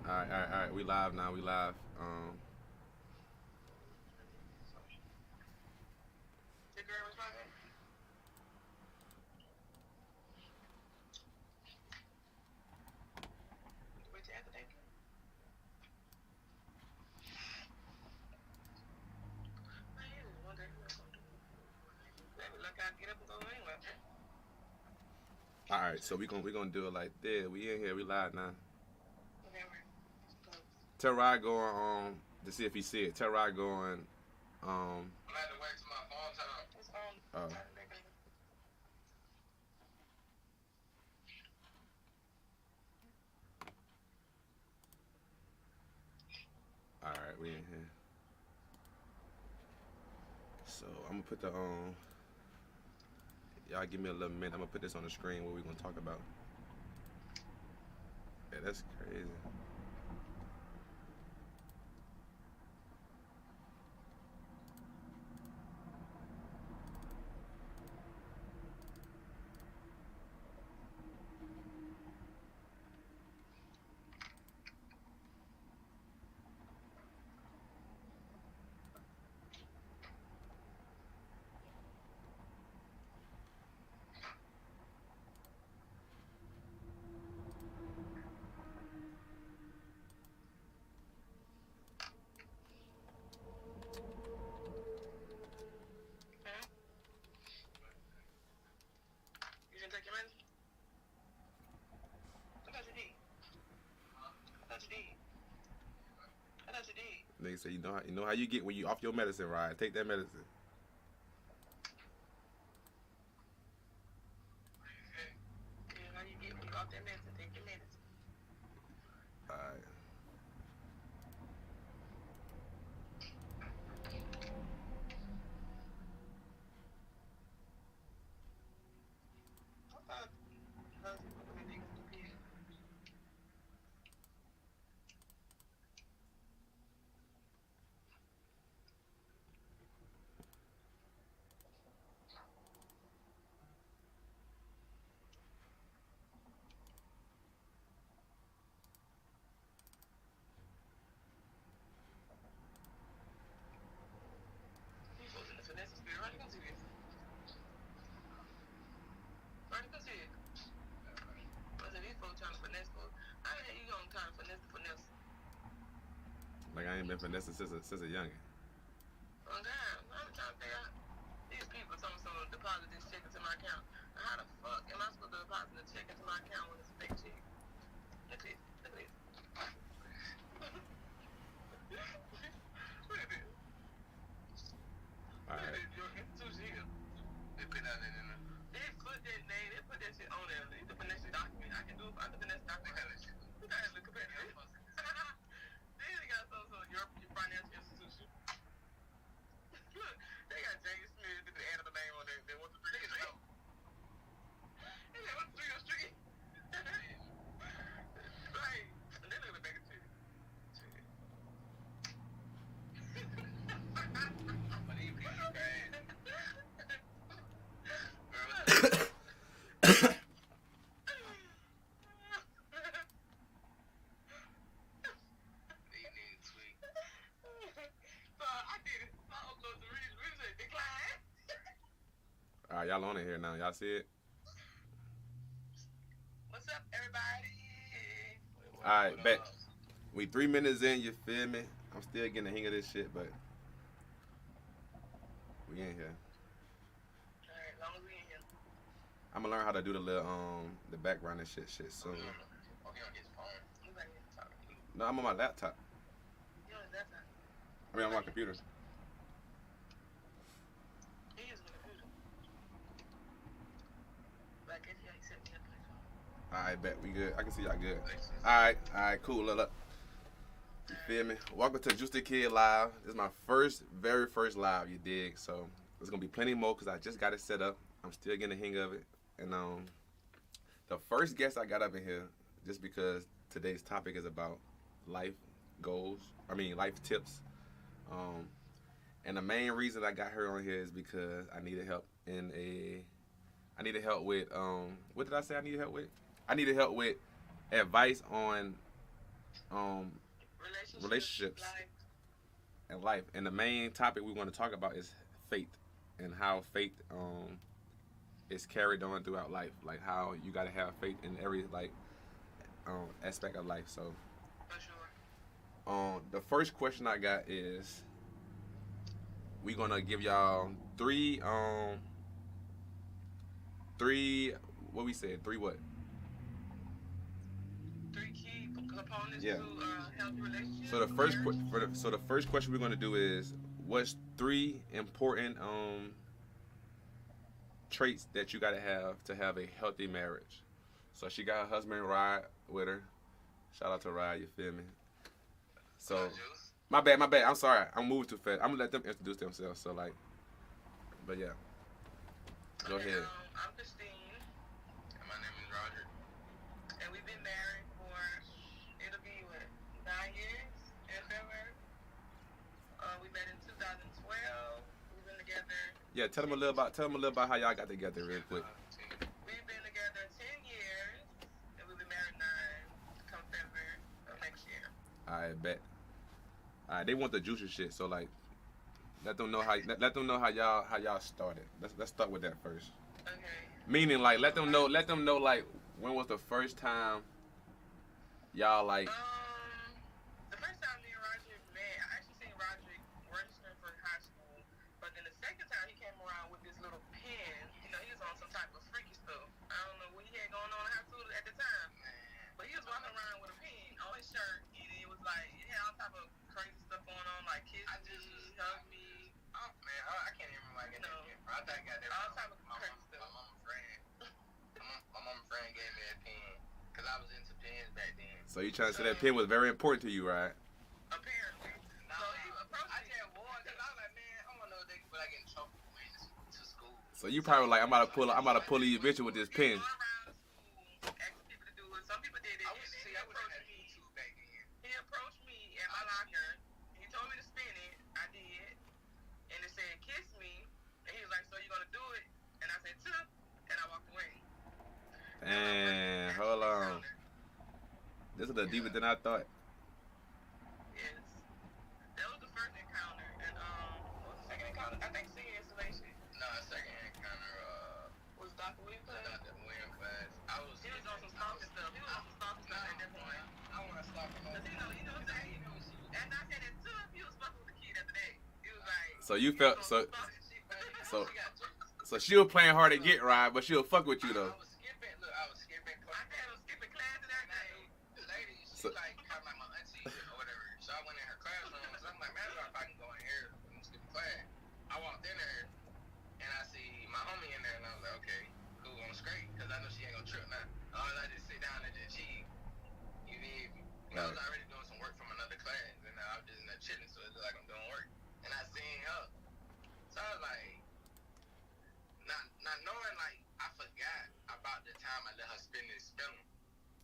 All right. We live now. We live. All right. So we gonna do it like this. We in here. We live now. Tell Rod going to see if he see it. Tell Rod going um. Uh, all right. We in here. So I'm gonna put the Y'all give me a little minute. I'm gonna put this on the screen. What we gonna talk about? Yeah, that's crazy. Nigga say you know how you get when you off your medicine, right? Take that medicine. All right. Like I ain't been finessing since a youngin. All right. All right, y'all on it here now. Y'all see it? All right, bet. We 3 minutes in. You feel me? I'm still getting the hang of this shit, but we in here. I'm gonna learn how to do the little the background and shit soon. No, I'm on my laptop. I mean, on my computer. All right, bet we good. I can see y'all good. All right, cool. Look. You feel me? Welcome to Juice the Kid Live. This is my very first live. You dig? So there's gonna be plenty more because I just got it set up. I'm still getting the hang of it. And the first guest I got up in here, just because today's topic is about life goals. I mean, life tips. Um, and the main reason I got her on here is because I needed help with what did I say I needed help with? I needed help with advice on um relationships and life. And the main topic we want to talk about is faith and how faith is carried on throughout life. Like how you gotta have faith in every like aspect of life. So For sure. the first question I got is we gonna give y'all three what we said three what 3 key components yeah. to healthy So relationships, the first marriage. so the first question we're gonna do is what's three important traits that you gotta have to have a healthy marriage. So she got her husband Rod with her. Shout out to Rod, you feel me? So my bad, my bad. I'm sorry. I'm moving too fast. I'm gonna let them introduce themselves. So like, but yeah, go Okay, ahead. I'm Christine, And my name is Roger. and we've been married for it'll be what 9 years in February. We met in 2012. We've been together. Yeah, tell them a little about how y'all got together real quick. We've been together 10 years, and we'll be married 9 come February of next year. I bet. All right, they want the juicy shit. So like, let them know how y'all started. Let's start with that first. Okay. Meaning like let them know like when was the first time y'all like The first time me and Roger met, I actually seen Roger registering for high school, but then the second time he came around with this little pen. You know, he was on some type of freaky stuff. I don't know what he had going on in high school at the time, but he was walking around with a pen on his shirt, and it was like it had all type of crazy stuff going on, like kiss me, hug me. Oh man, I can't even remember like No. I think I got that. All type of my crazy mama, stuff. my mama friend. My mama friend gave me a pen because I was into pens back then. so you trying to say that pen was very important to you, right? Apparently. Nah, So he approached I me. just wore it because I was like, man, I want to know if they could like get in trouble for wearing this to school. So you probably like I'm about to pull you bitch with this pen. Going around school, asking people to do it. Some people did it. I And was then see, he I would have approached had me. YouTube back then. He approached me at my locker. He told me to spin it. I did. And it said, kiss me. And he was like, so you going to do it? And I said, tuh. And I walked away. And hold on. This is a little deeper than I thought. Yes. That was the first encounter. And what was the second encounter? I think singing installation. No, second encounter, Was Dr. William class? Dr. William class. I was. He was on some stalking stuff. He was on some stalking stuff at that point. I want to stop him. Because you know what I'm saying? After I said that to him, he was fucking with the kid after that. He was like, So you felt so so so she was playing hard to get right, but she'll fuck with you though. I was skipping I class. had him skipping class and everything. The lady, she So- like kind of like my auntie or whatever. So I went in her classroom. So I'm like, man, if I can go in here and skip class. I walked in there and I see my homie in there and I was like, okay, cool, I'm straight because I know she ain't gonna trip now. I just sit down and just cheat. You feel me? And I was already doing some work from another class and I was just in there chilling, so it looked like I'm doing work. And I seen her. So I was like, not knowing, like, I forgot about the time I let her spin this film.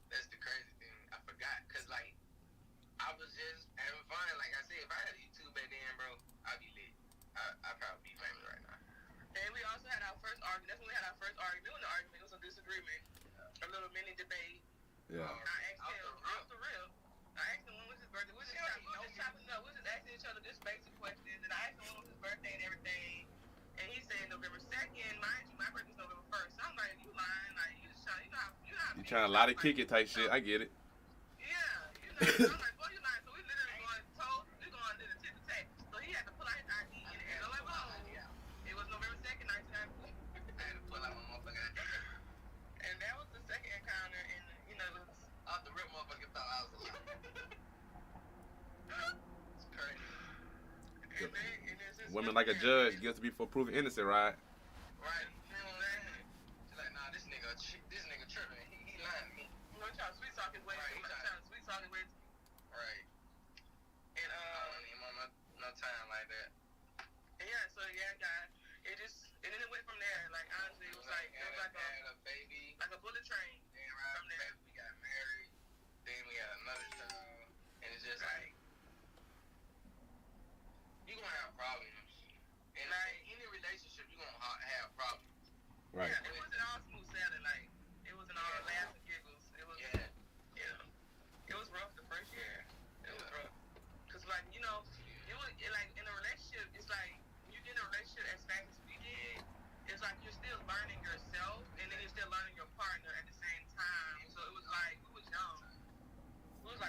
That's the crazy thing. I forgot. Because, like, I was just having fun. Like I said, if I had YouTube back then, bro, I'd be lit. I'd probably be famous right now. And we also had our first argument. That's when we had our first argument. It was an argument. It was a disagreement. A little mini debate. Yeah. I asked him, off the real. I asked him when was his birthday. We just chopping it up. We just asking each other just basic questions. And I asked him when was his birthday and everything. And he said November 2nd. Mind you, my birthday's November 1st. So I'm like, you lying. Like, you just trying, you know how You trying to lie to kick it type shit. I get it. Yeah. You know, so I'm like, boy, you lying. So we literally we going to the tip of tat. So he had to pull out his ID. And I'm like, oh. It was November 2nd, 1994. I had to pull out my motherfucking ID. And that was the second encounter. And, you know, it was Off the rip, motherfucker thought I was alive. It's crazy. Women like a judge, guilty before proven innocent, right? Right. You know what I'm saying? She's like, nah, this nigga tripping. He lying to me. You know, trying to sweet talk his way. Right, Trying to sweet talk his way. Right. And I don't need no time like that. yeah, so yeah, guys, and then it went from there. Like honestly, it was like had a baby. like a bullet train. Then right after that, we got married. Then we got another child. And it's just like, you gonna have problems. And like any relationship, you gonna have problems. Right. Yeah, it wasn't all smooth sailing. Like it wasn't all laughs and giggles. It was Yeah. it was rough the first year.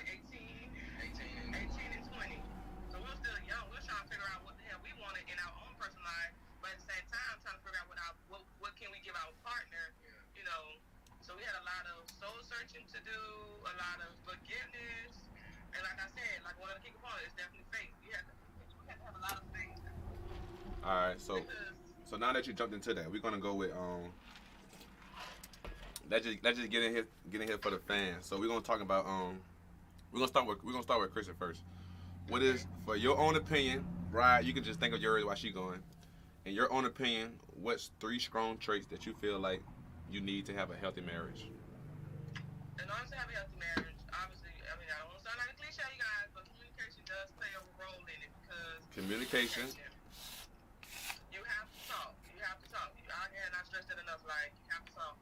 like 18, 18 and 18 and 20. So we were still young. We were trying to figure out what the hell we wanted in our own personal life, but at the same time trying to figure out what can we give our partner, Yeah. you know. So we had a lot of soul searching to do, a lot of forgiveness, and like I said, like one of the key components is definitely faith. You have to have a lot of faith. All right, so Because now that you jumped into that, we're gonna go with let's just get in here for the fans. So we're gonna talk about we're gonna start with Kristen first. What is, for your own opinion, right? You can just think of yours while she going. In your own opinion, what's 3 strong traits that you feel like you need to have a healthy marriage? in order to have a healthy marriage, obviously, I mean, I don't want to sound like a cliche, you guys, but communication does play a role in it because Communication. you have to talk. You have to talk. I stress that enough. Like, you have to talk.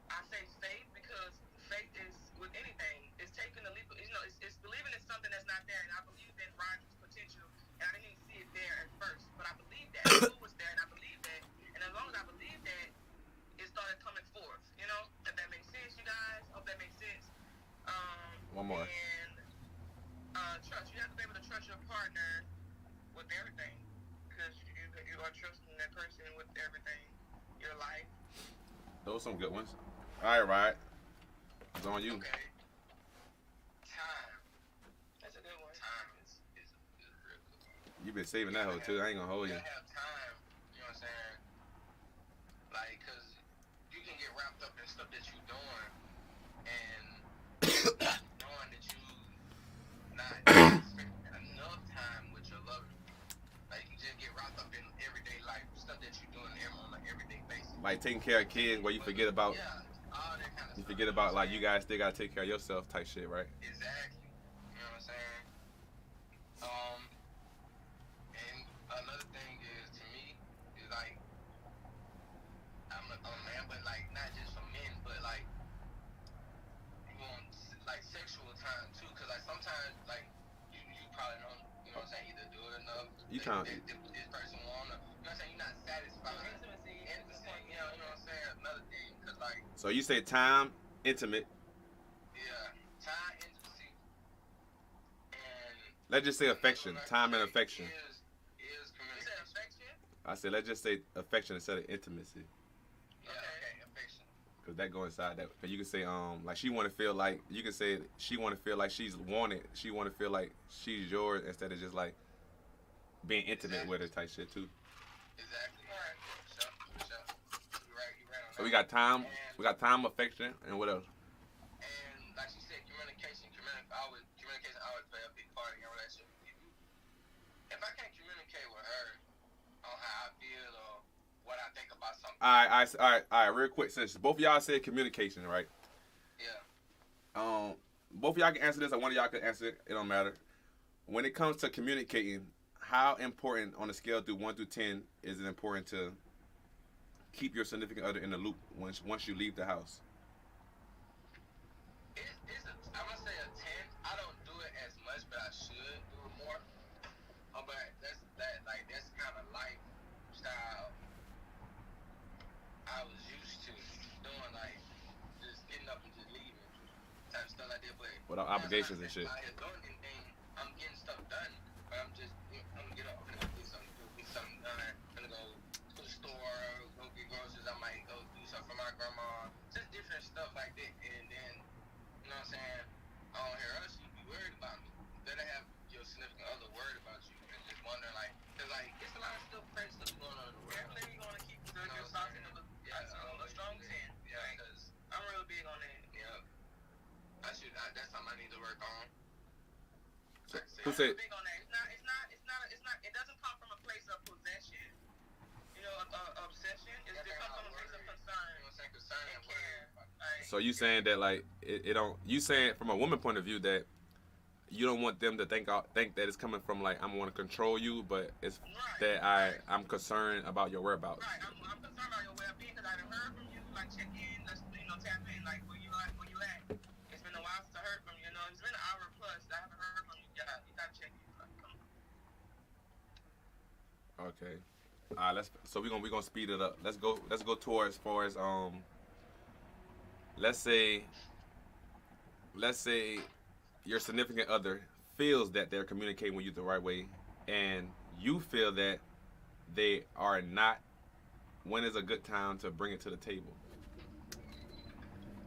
I say faith because faith is with anything. It's taking the leap. You know, it's believing in something that's not there. And I believe in Roger's potential, and I didn't even see it there at first, but I believe that it was there, and I believe that. And as long as I believe that, it started coming forth. You know, if that makes sense, you guys. Hope that makes sense. One more. And trust. You have to be able to trust your partner with everything, because you are trusting that person with everything, your life. Those are some good ones. All right, it's on you. Okay. Time. That's a good one. Time is a real good one. You've been saving that hoe too. I ain't gonna hold You you. gotta have time. You know what I'm saying? Like, cause you can get wrapped up in stuff that you doing, and knowing that you not spending enough time with your lover. Like, you just get wrapped up in everyday life, stuff that you doing on an everyday basis. Like taking care of kids, where you forget about Yeah, all that kind of you stuff. forget about like you guys still gotta take care of yourself type shit, right? Exactly. You know what I'm saying? And another thing is, to me, is like, I'm a man, but like, not just for men, but like, you want like sexual time too, cause like sometimes like, you probably don't, you know what I'm saying, either do it enough. You that trying- this person wanna, you know what I'm saying, you're not satisfied. Intimacy, you know what I'm saying, another thing, cause like, So you say time, intimate. yeah, time, intimacy, and Let's just say affection, time and affection. Is You said communication. affection? I said let's just say affection instead of intimacy, Yeah, okay, affection. cause that go inside that. Cause you can say like she want to feel like, you can say she want to feel like she's wanted. She want to feel like she's yours instead of just like being intimate with her type shit too. Exactly. Right. For sure. You're right on that. So we got time, affection, and what else? And like she said, communication always play a big part in your relationship with people. If I can't communicate with her on how I feel or what I think about something. All right. Real quick, since both of y'all said communication, right? Yeah. Both of y'all can answer this, or one of y'all can answer it. It don't matter. When it comes to communicating, how important on a scale through 1 through 10 is it important to keep your significant other in the loop once you leave the house? I'm gonna say a 10. I don't do it as much, but I should do it more. But that's kind of lifestyle I was used to doing, like just getting up and just leaving type of stuff like that. But Without obligations and shit. Out here doing anything, I'm getting stuff done, but I'm gonna get up, I'm gonna do something done. I'm gonna go to the store, go get groceries. I might go do something for my grandma, just different stuff like that. And then, you know what I'm saying, I don't hear us, you be worried about me. You better have your significant other worried about you and just wondering, like, cause like it's a lot of stuff, crazy stuff going on in the world. Definitely you want to keep You know your what thoughts I'm in saying? a strong 10. Yeah, Right? cause I'm real big on that. yeah, that's something I need to work on. So, Like I who I'm said? real big on that. It doesn't come from a place of possession. You know, obsession. It comes from a place of concern You know what I'm saying? Concern and and care. Right? So you saying that like it don't? You saying from a woman point of view that you don't want them to think that it's coming from like I'm going to control you, but it's Right. that I'm concerned about your whereabouts. Right. I'm concerned about your well-being because I haven't heard from you. Like, check in. Let's tap in. Like, where you at? It's been a while since I heard from you. You know, it's been an hour plus. I haven't heard from you. You gotta check in. Like, come on. Okay. All right. We're gonna speed it up. Let's go towards as far as let's say your significant other feels that they're communicating with you the right way, and you feel that they are not, when is a good time to bring it to the table?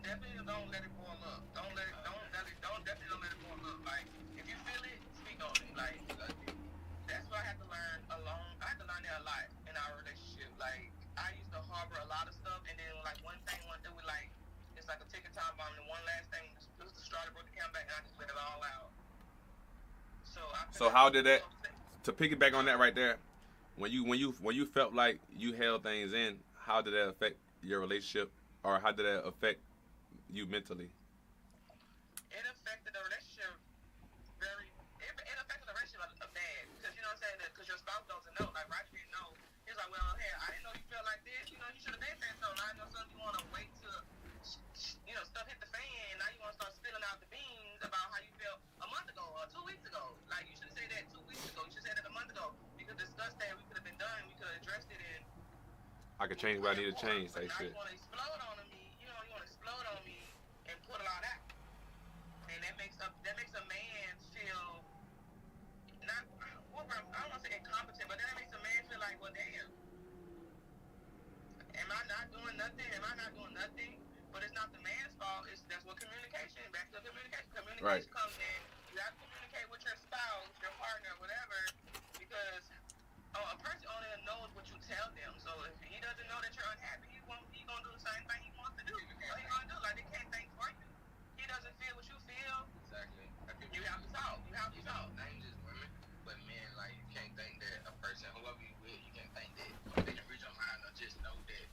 Definitely don't let it boil up. Definitely don't let it boil up. Like, if you feel it, speak on it. Like, that's what I had to learn I had to learn that a lot in our relationship. Like, I used to harbor a lot of stuff, and then like one thing, it was like, it's like a ticking time bomb. And one last thing, it was the straw that broke the camel's back, and I just let it all out. So how did that? To piggyback on that right there, when you felt like you held things in, how did that affect your relationship, or how did that affect you mentally? It affected the relationship it affected the relationship bad, because you know what I'm saying, because your spouse doesn't know. Like, Roger didn't know. He was like, well, hey, I didn't know you felt like this. You know, you should have been saying something. I know something you want to wait till, you know, stuff hit the fan. Now you want to start spilling out the beans about how you felt a month ago or 2 weeks ago. Like, you should have said that 2 weeks ago. You should have said that a month ago. We could discuss that. We could have been done. We could have addressed it. And I could change what I need to change. Like shit. You want to explode on me. You know, you want to explode on me and put a lot out. And that makes a man feel not, I don't want to say incompetent, but that makes a man feel like, well, damn, am I not doing nothing? Am I not doing nothing? But it's not the man's fault. That's what communication. Back to communication. Communication comes in. You have to communicate with your spouse, your partner, whatever, because a person only knows what you tell them. So if he doesn't know that you're unhappy, he's gonna do the same thing he wants to do. What he gonna do? Like, they can't think for you. He doesn't feel what you feel. Exactly. You have to talk. You have to talk. Not just women, but men. Like, you can't think that a person, whoever you with, you can't think that they can read your mind or just know that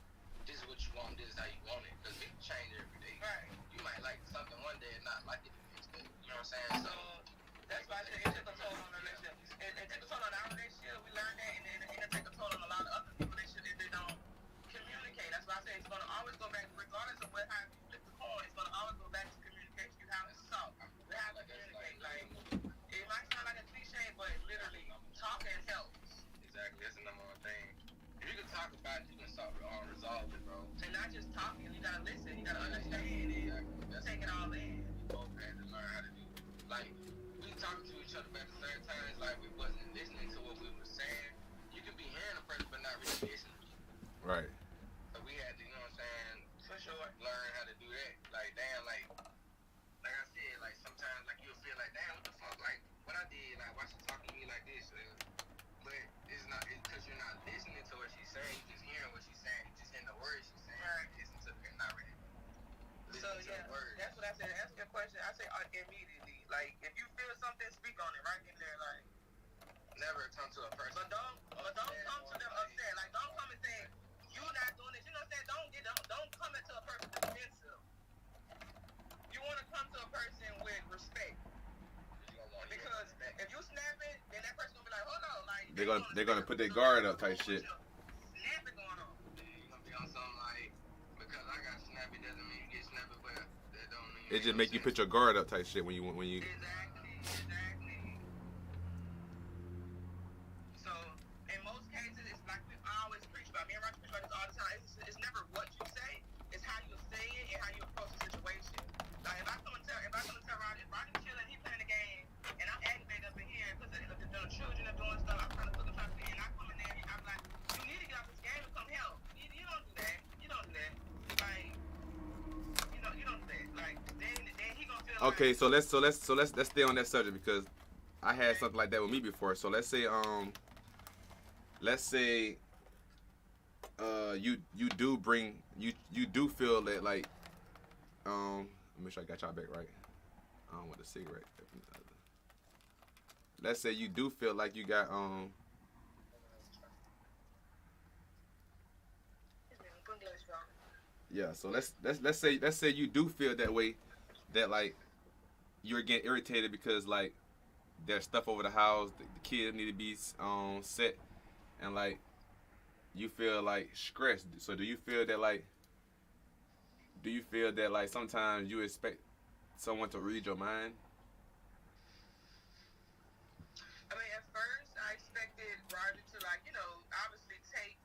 this is what you want, this is how you want it. Because people change every day. Right. You might like something one day and not like it the next day. You know what I'm saying? So that's why I say it took a toll on the relationship. It took a toll on our relationship. We learned that, and then it take a toll on a lot of other people's relationship if they don't communicate. That's why I say it's gonna always go back, regardless of how you flip the coin. It's gonna always go back to communication. You have to talk. You have to communicate. Like, it might sound like a cliche, but literally, talking helps. Exactly. That's the number one thing. If you can talk about it, you can resolve it, bro. And not just talking. You gotta listen. You gotta understand it. Take it all in. We both had to learn how to do it. Like, we talking to each other, but at the same time, it's like we wasn't listening to what we were saying. You can be hearing a person, but not really listening. Right. So we had to, you know what I'm saying, For sure. learn how to do that. Like, damn, like I said, like, sometimes, like, you'll feel like, damn, what the fuck, like, what I did, like, why she talking to me like this? But it's not, it's because you're not listening to what she's saying, you're just hearing what she's saying, you're just hearing the words she's saying, Right. listen to it, not really So listen to yeah, the words. that's what I said. Ask your question. I say immediately. Like, if you feel something, speak on it right in there. Like, Never come to a person. but don't come to them upset. Like, don't come and say you not doing this. You know what I'm saying? Don't come into a person defensive. You want to come to a person with respect. Because if you snap it, then that person gonna be like, hold on, like They're gonna put their guard up type shit. Snap it going on. You're gonna be on something like, because I got snappy doesn't mean you get snappy, but that don't mean It just make you put your guard up type shit when you. Exactly. So in most cases, it's like we always preach about. Me and Roger preach about this all the time. It's never what you say, it's how you say it and how you approach the situation. Like, if I come and tell Roger, if Roger's chilling, he playing the game, and I'm aggravated up in here because the children are doing stuff. I'm trying to cook and try to and I come in there and I'm like, you need to get out this game and come help. You don't do that. You don't do that. Like, you don't do that. Like, then he gonna feel Okay, like, so let's stay on that subject because I had something like that with me before. So let's say you do feel that, like, make sure I got y'all back right. I don't want the cigarette. Let's say you do feel like you got yeah. So let's say you do feel that way, that, like, you're getting irritated because, like, there's stuff over the house, the kids need to be set, and, like, you feel like stressed. So do you feel that like sometimes you expect someone to read your mind? I mean, at first, I expected Roger to, like, obviously take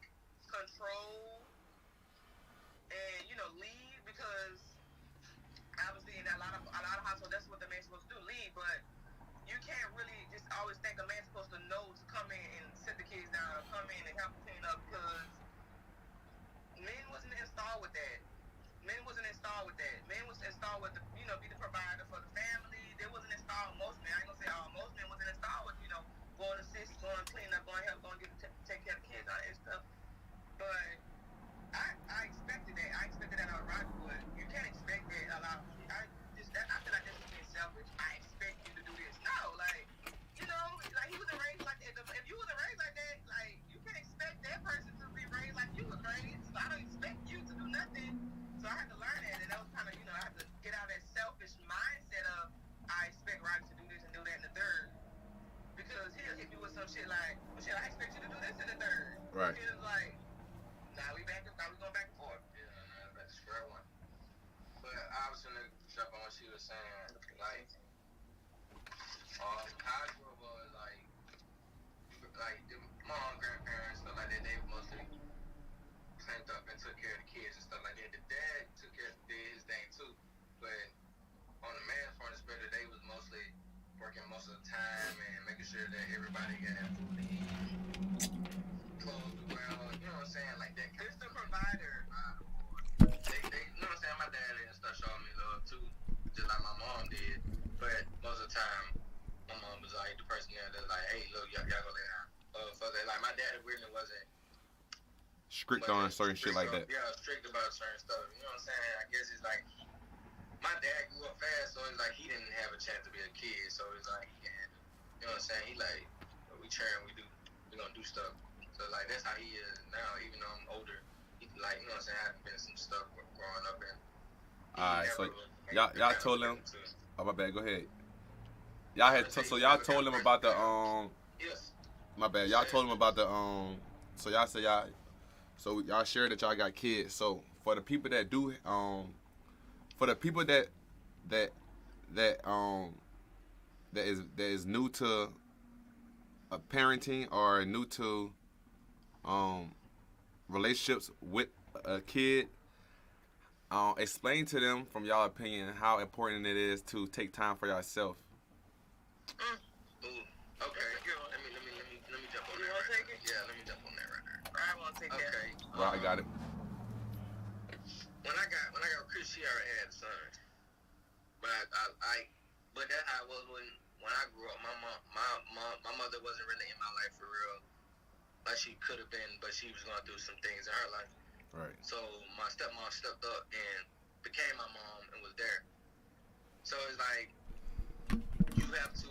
control and, lead, because obviously in a lot of households, that's what the man's supposed to do, lead, but you can't really just always think a man's supposed to know to come in and sit the kids down, or come in and help clean up, because men wasn't installed with that. Men wasn't installed with that. Men was installed with, be the provider for the family. They wasn't installed, most men, I ain't gonna say all, most men wasn't installed with, going to assist, going to clean up, going to help, going to take care of the kids, all that stuff. But I expected that. I expected that out of Roger, but you can't expect that a lot. I feel like that's being selfish. I expect you to do this. No, like he wasn't raised like that. If you wasn't raised like that, like you can't expect that person to be raised like you was raised. So I don't expect you to do nothing. So I had to learn that, and that was kind of I had to get out of that selfish mindset of I expect Roger to do this and do that in the third, because he'll hit me with some shit like, well, shit, I expect you to do this in the third. Right. It was like, now we going back and forth. Yeah, that's square one. But I was gonna jump on what she was saying, like, how I grew up was like my own grandparents, stuff like that, they mostly cleaned up and took care of the kids and stuff like that. The dad did his thing too, but on the man's front, especially, they was mostly working most of the time and making sure that everybody got food to eat, clothes to wear, you know what I'm saying, like that. It's the provider. They, you know what I'm saying, my dad and stuff showed me love too, just like my mom did, but most of the time, my mom was like the person there that's like, hey, look, y'all go lay down. Like, my dad really wasn't strict on certain shit like that. Yeah, strict about certain stuff, you know what I'm saying? I guess it's like, my dad grew up fast, so it's like he didn't have a chance to be a kid, so it's like he can, you know what I'm saying? He like, we churn, we gonna do stuff. So like that's how he is now, even though I'm older. He like, you know what I'm saying? I've been some stuff growing up in. Alright, so y'all told him. Oh, my bad. Go ahead. Y'all had so y'all told him about the Yes. My bad. Y'all told him about the So y'all say y'all shared that y'all got kids. So for the people that do for the people that is new to parenting or new to relationships with a kid, explain to them from y'all opinion how important it is to take time for yourself. Ooh, okay. Let me jump on You that. wanna take it? Yeah, let me jump on that right there. I want to take that. Okay. Well, I got it. When I got Chris, she already had a son. But but that's how it was when I grew up. My mother wasn't really in my life for real, like she could have been, but she was going through some things in her life. Right. So my stepmom stepped up and became my mom and was there. So it's like you have to.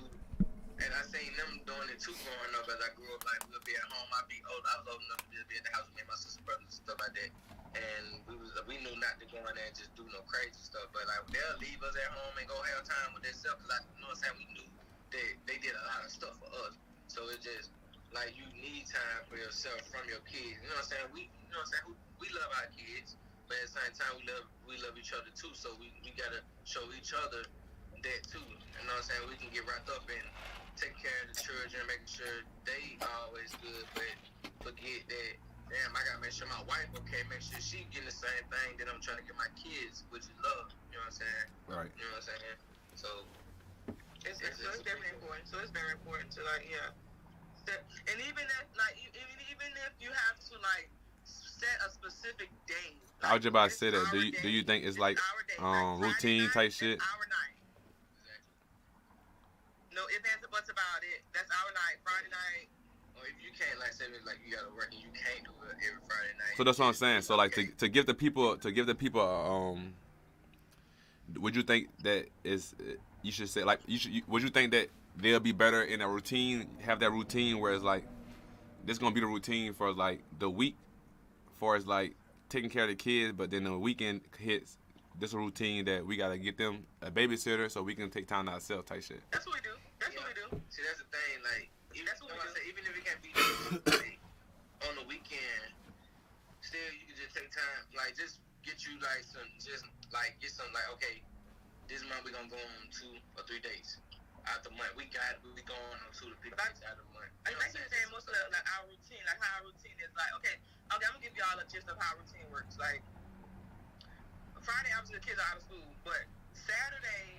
And I seen them doing it too growing up as I grew up. Like, we'll be at home. I was old enough to just be at the house with me and my sister, brothers, and stuff like that. And we knew not to go in there and just do no crazy stuff. But, like, they'll leave us at home and go have time with themselves. Because, you know what I'm saying, we knew that they did a lot of stuff for us. So it's just, like, you need time for yourself from your kids. You know what I'm saying? We love our kids. But at the same time, we love each other, too. So we got to show each other that, too. You know what I'm saying? We can get wrapped up in take care of the children, making sure they always good, but forget that, damn, I gotta make sure my wife okay, make sure she getting the same thing that I'm trying to get my kids, which is love. You know what I'm saying? Right. You know what I'm saying? So It's definitely important. So it's very important to and even if you have to like set a specific day. Like, I was just about to say that. Do you think it's like routine type shit? Our night. No ifs, ands, or buts about it. That's our night, Friday night. Or if you can't, like, say, like, you gotta work and you can't do it every Friday night. So that's what I'm saying. So like to give the people would you think that you should say like would you think that they'll be better in a routine, have that routine where it's like this gonna be the routine for like the week, for as like taking care of the kids, but then the weekend hits. This is a routine that we gotta get them a babysitter so we can take time to ourselves type shit. That's what we do. That's what we do. See, that's the thing. Like, That's what we do. even if it can't be like, on the weekend, still you can just take time. Like, just get you like get some like, okay, this month we gonna go on 2 or 3 days out the month. We going on 2 to 3 days out of the month. I think you're saying most of like our routine, like how our routine is like. Okay, I'm gonna give y'all a gist of how our routine works. Like, Friday, obviously, the kids are out of school, but Saturday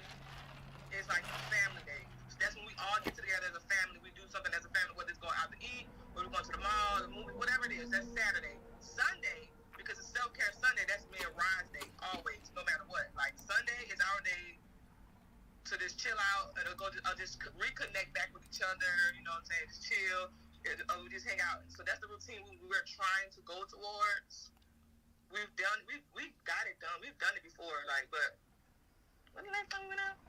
is like family day. That's when we all get together as a family. We do something as a family, whether it's going out to eat, or we're going to the mall, the movie, whatever it is. That's Saturday. Sunday, because it's self-care Sunday, that's me and Ron's day, always, no matter what. Like, Sunday is our day to just chill out, and just reconnect back with each other, you know what I'm saying, just chill, we just hang out. So that's the routine we're trying to go towards. We've got it done. We've done it before, like, but when the last time we went out?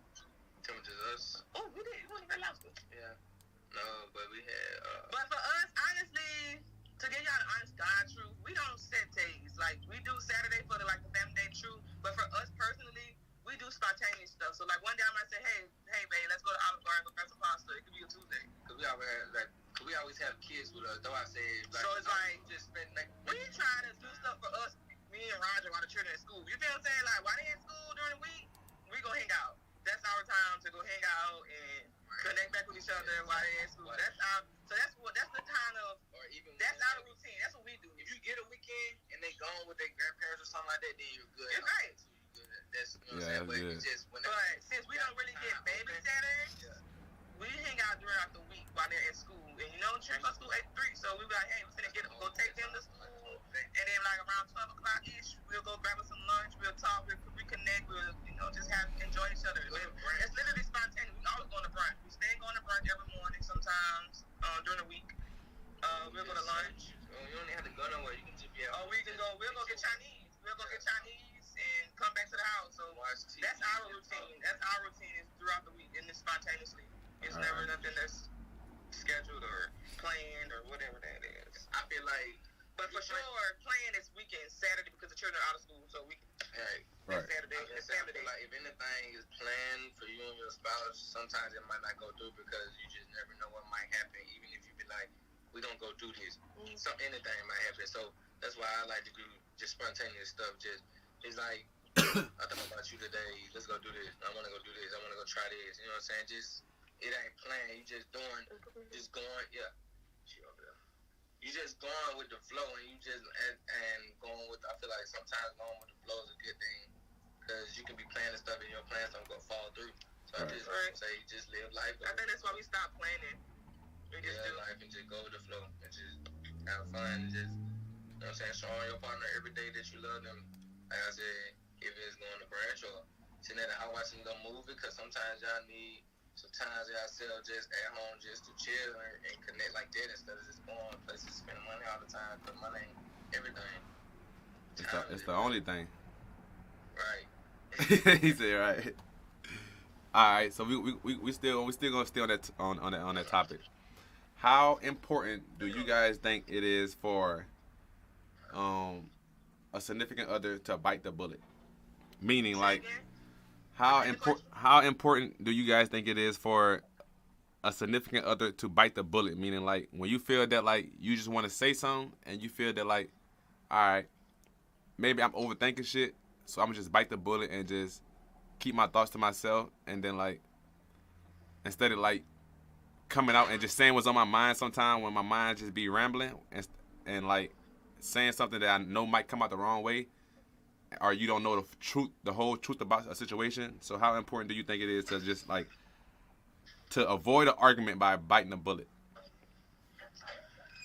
Tim to us. Oh, we did. We went to Red Lobster. Yeah. No, but we had. But for us, honestly, to give y'all the honest God truth, we don't set days. Like, we do Saturday for the family day truth, but for us personally, we do spontaneous stuff. So like one day I might say, hey babe, let's go to Olive Garden, go grab some pasta. It could be a Tuesday. Cause we always have kids with us. Though I say, like, so it's like just spend like we try to do stuff for us, me and Roger, while the children at school. You feel what I'm saying? Like while they at school during the week, we go hang out. That's our time to go hang out and connect back with each other while they at school. That's the kind of, or even that's our routine. That's what we do. If you get a weekend and they gone with their grandparents or something like that, then you're good. It's great. That's, you know what I'm saying? But good. it's just when But since we don't really get babysitters, we hang out throughout the week while they're at school. And you know, children go to school 8 to 3, so we be like, hey, we're finna go take them to school. And then like around 12 o'clock ish, we'll go grab us some lunch, we'll talk, we'll reconnect, we'll, just enjoy each other. It's literally spontaneous. We always go to brunch. We stay going to brunch every morning sometimes during the week. We'll go to lunch. You don't have to go nowhere. You can just be at home. We'll go get Chinese. We'll go get Chinese and come back to the house. So that's our routine. That's our routine is throughout the week, and it's spontaneously. It's never nothing that's scheduled or planned or whatever that is. I feel like, but for sure, playing is weekend, Saturday, because the children are out of school, so we Right. Saturday. I feel like if anything is planned for you and your spouse, sometimes it might not go through because you just never know what might happen. Even if you be like, we don't go do this, anything might happen. So that's why I like to do just spontaneous stuff. Just it's like I thought about you today. Let's go do this. I want to go do this. I want to go try this. You know what I'm saying? Just it ain't planned. You just going. Yeah. She over there. You just going with the flow, and you just and going with. I feel like sometimes going with the flow is a good thing because you can be planning stuff and your plans don't go fall through. So I just say just live life. I think that's why we stopped planning. We just do life and just go with the flow and just have fun and just, you know what I'm saying, showing your partner every day that you love them. Like I said, if it's going to brunch or sitting at the house watching a movie, because sometimes y'all need, sometimes y'all just at home just to chill and connect like that instead of just going places to spend money all the time, because money ain't everything. It's the only thing. Right. He said right. All right, so we still gonna stay on that topic. How important do you guys think it is for a significant other to bite the bullet? Meaning, like, how important do you guys think it is for a significant other to bite the bullet? Meaning, like, when you feel that, like, you just want to say something and you feel that, like, all right, maybe I'm overthinking shit, so I'm gonna just bite the bullet and just keep my thoughts to myself, and then, like, instead of, like, coming out and just saying what's on my mind sometime when my mind just be rambling and like saying something that I know might come out the wrong way, or you don't know the whole truth about a situation. So how important do you think it is to just like to avoid an argument by biting a bullet?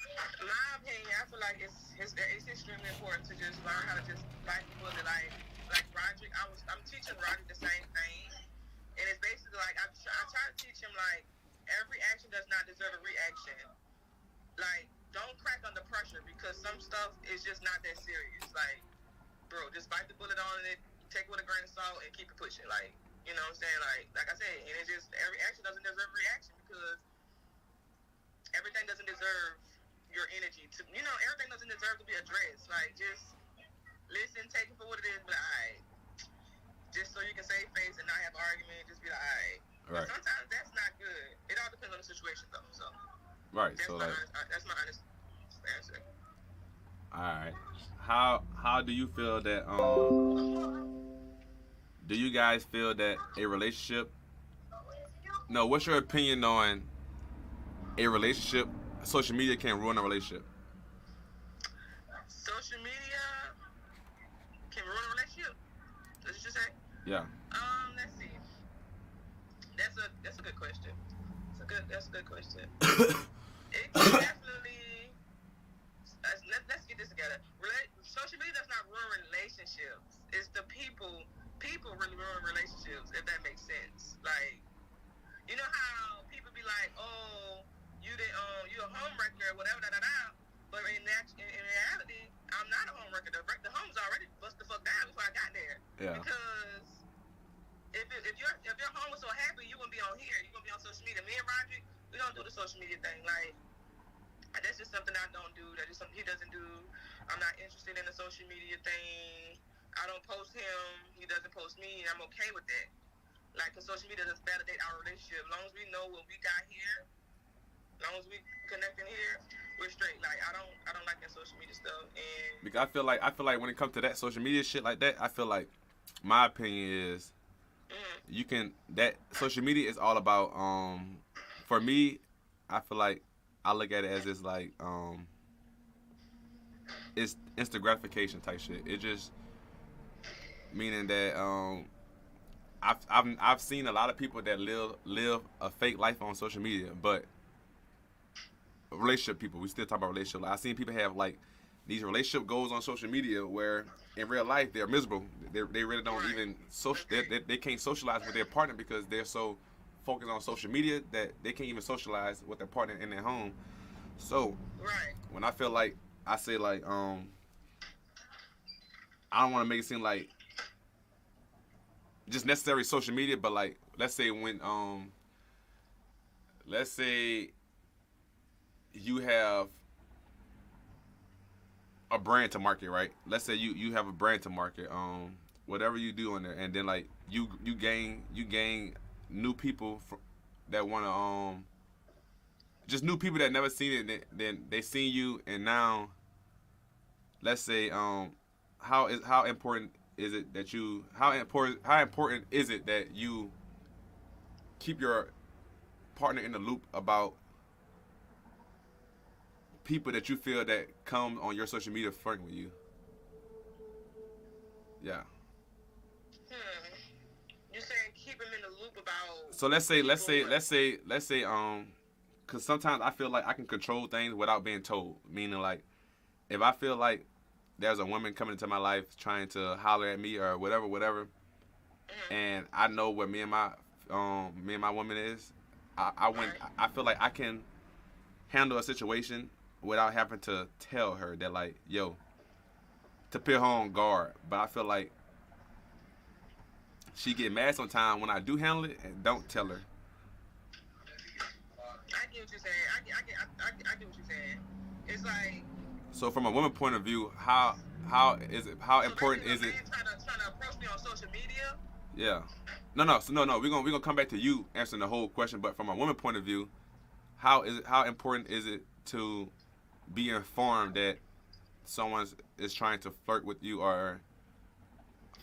In my opinion, I feel like it's extremely important to just learn how to just bite the bullet. Like Roderick, I'm teaching Roderick the same thing, and it's basically like I try to teach him like. Every action does not deserve a reaction. Like, don't crack under pressure because some stuff is just not that serious. Like, bro, just bite the bullet on it, take it with a grain of salt, and keep it pushing. Like, you know what I'm saying? Like I said, and it's just every action doesn't deserve a reaction because everything doesn't deserve your energy. Everything doesn't deserve to be addressed. Like, just listen, take it for what it is, but alright. Just so you can save face and not have an argument, just be like, alright. Right. But sometimes that's not good. It all depends on the situation, though. So. Right. That's so my like. That's my honest answer. All right. How do you feel that do you guys feel that a relationship? No. What's your opinion on a relationship? Social media can ruin a relationship. Social media can ruin a relationship. That's what you say? Yeah. Let's see. that's a good question. That's a good question. It can definitely. Let's get this together. Social media does not ruin relationships. It's the people. People really ruin relationships. If that makes sense. Like, you know how people be like, "Oh, you a homewrecker or whatever." But in reality, I'm not a homewrecker. The home's already bust the fuck down before I got there. Yeah. Because if your home was so happy, you wouldn't be on here. You gonna be on social media. Me and Roderick, we don't do the social media thing. Like, that's just something I don't do. That's just something he doesn't do. I'm not interested in the social media thing. I don't post him. He doesn't post me. I'm okay with that. Like, cause social media doesn't validate our relationship. As long as we know what we got here, as long as we connecting here, we're straight. Like, I don't like that social media stuff. And because I feel like when it comes to that social media shit like that, I feel like my opinion is you can that social media is all about for me, I feel like I look at it as it's like it's instant gratification type shit. It just meaning that I've seen a lot of people that live a fake life on social media, but relationship people, we still talk about relationship. I've seen people have like these relationship goals on social media where in real life they're miserable. They really don't even they can't socialize with their partner because they're so focused on social media that they can't even socialize with their partner in their home. So when I feel like I say like I don't want to make it seem like just necessary social media, but like let's say you have a brand to market, right? Let's say you have a brand to market, whatever you do on there, and then like you gain new people that want to just new people that never seen it, then they seen you, and now let's say how important is it that you keep your partner in the loop about people that you feel that come on your social media flirting with you? Yeah. You're saying keep them in the loop about. So let's say, because sometimes I feel like I can control things without being told. Meaning like, if I feel like there's a woman coming into my life trying to holler at me or whatever, and I know what me and my woman is, I feel like I can handle a situation without having to tell her that, like, yo, to put her on guard. But I feel like she get mad sometimes when I do handle it and don't tell her. I get what you're saying. I get what you're saying. It's like. So from a woman point of view, how important is it? Trying to approach me on social media. Yeah. No. We're gonna come back to you answering the whole question. But from a woman point of view, how important is it to be informed that someone is trying to flirt with you or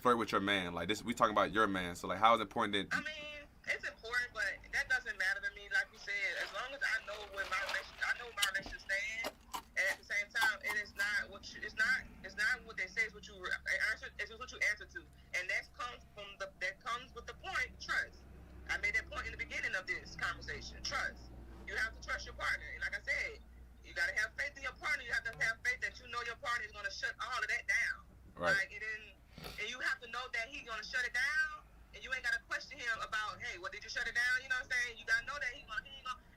flirt with your man? Like this, we talking about your man. So like, how is it important that? I mean, it's important, but that doesn't matter to me. Like you said, as long as I know where my relationship stands, and at the same time, it's not what they say. It's what you answer. It's what you answer to, and that comes with the point trust. I made that point in the beginning of this conversation. Trust. You have to trust your partner, and like I said, you gotta have faith in your partner. You have to have faith that you know your partner is gonna shut all of that down. Right. Like, and you have to know that he's gonna shut it down, and you ain't gotta question him about, hey, well, did you shut it down? You know what I'm saying? You gotta know that he ain't gonna.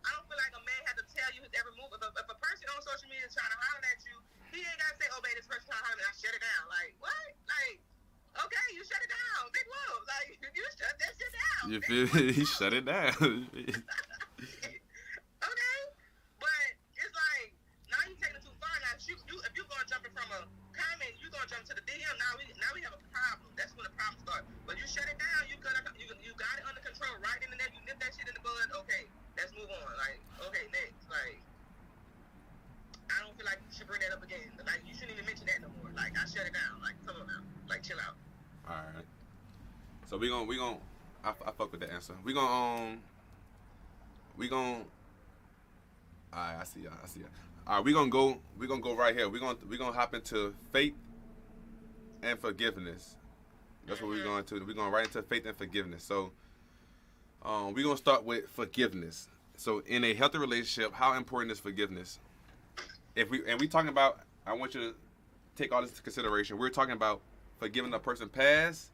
I don't feel like a man has to tell you his every move. If a person on social media is trying to holler at you, he ain't gotta say, oh, babe, this person trying to holler at me, I shut it down. Like, what? Like, okay, you shut it down. Big love. Like, you shut that shit down. You feel he shut it down. Okay, but it's like now you taking it too far. Now, if you're gonna jump in from a comment, you're gonna jump to the DM. Now we have a problem. That's when the problem starts. But you shut it down. You got it under control. Right in the net. You nip that shit in the bud. Okay, let's move on. Like, okay, next. Like, I don't feel like you should bring that up again. Like, you shouldn't even mention that no more. Like, I shut it down. Like, come on now. Like, chill out. All right. So we gonna. I fuck with that answer. We gonna. All right, I see y'all. All right, we're gonna go right here. We're gonna hop into faith and forgiveness. That's what we're going to. We're going right into faith and forgiveness. So We're gonna start with forgiveness. So, in a healthy relationship, how important is forgiveness? If we talking about, I want you to take all this into consideration. We're talking about forgiving a person past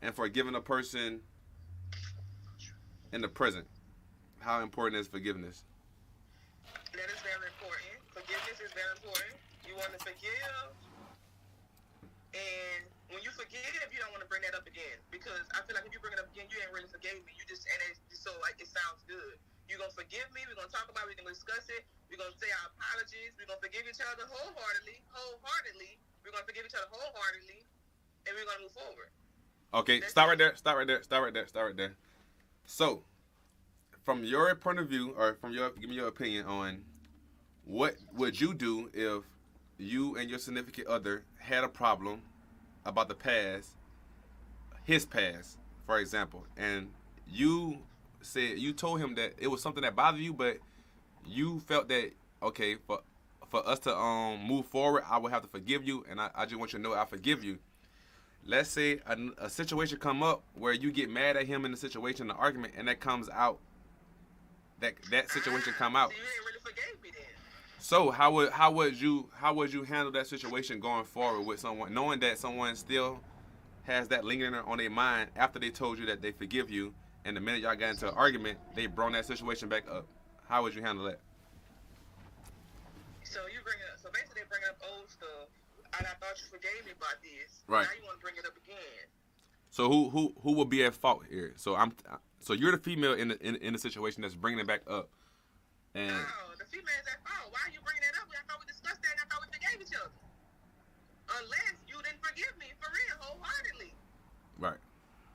and forgiving a person in the present. How important is forgiveness? That is very important. Forgiveness is very important. You want to forgive, and when you forgive, you don't want to bring that up again. Because I feel like if you bring it up again, you ain't really forgave me. You just, and it's just so like it sounds good. You're gonna forgive me. We're gonna talk about it. We're gonna discuss it. We're gonna say our apologies. We're gonna forgive each other wholeheartedly. We're gonna forgive each other wholeheartedly, and we're gonna move forward. Okay, stop right there. So, from your point of view, or give me your opinion on what would you do if you and your significant other had a problem about the past, his past, for example, and you told him that it was something that bothered you, but you felt that okay, for us to move forward, I would have to forgive you, and I just want you to know I forgive you. Let's say a situation come up where you get mad at him in the situation, the argument, and that comes out. That situation come out. So you ain't really forgave me then. So how would you handle that situation going forward with someone, knowing that someone still has that lingering on their mind after they told you that they forgive you, and the minute y'all got into an argument, they brought that situation back up? How would you handle that? So so basically they bring up old stuff, and I thought you forgave me about this. Right. Now you want to bring it up again. So who will be at fault here? So you're the female in the situation that's bringing it back up, and No, the female is at fault. Why are you bringing that up? I thought we discussed that, and I thought we forgave each other. Unless you didn't forgive me for real, wholeheartedly. right.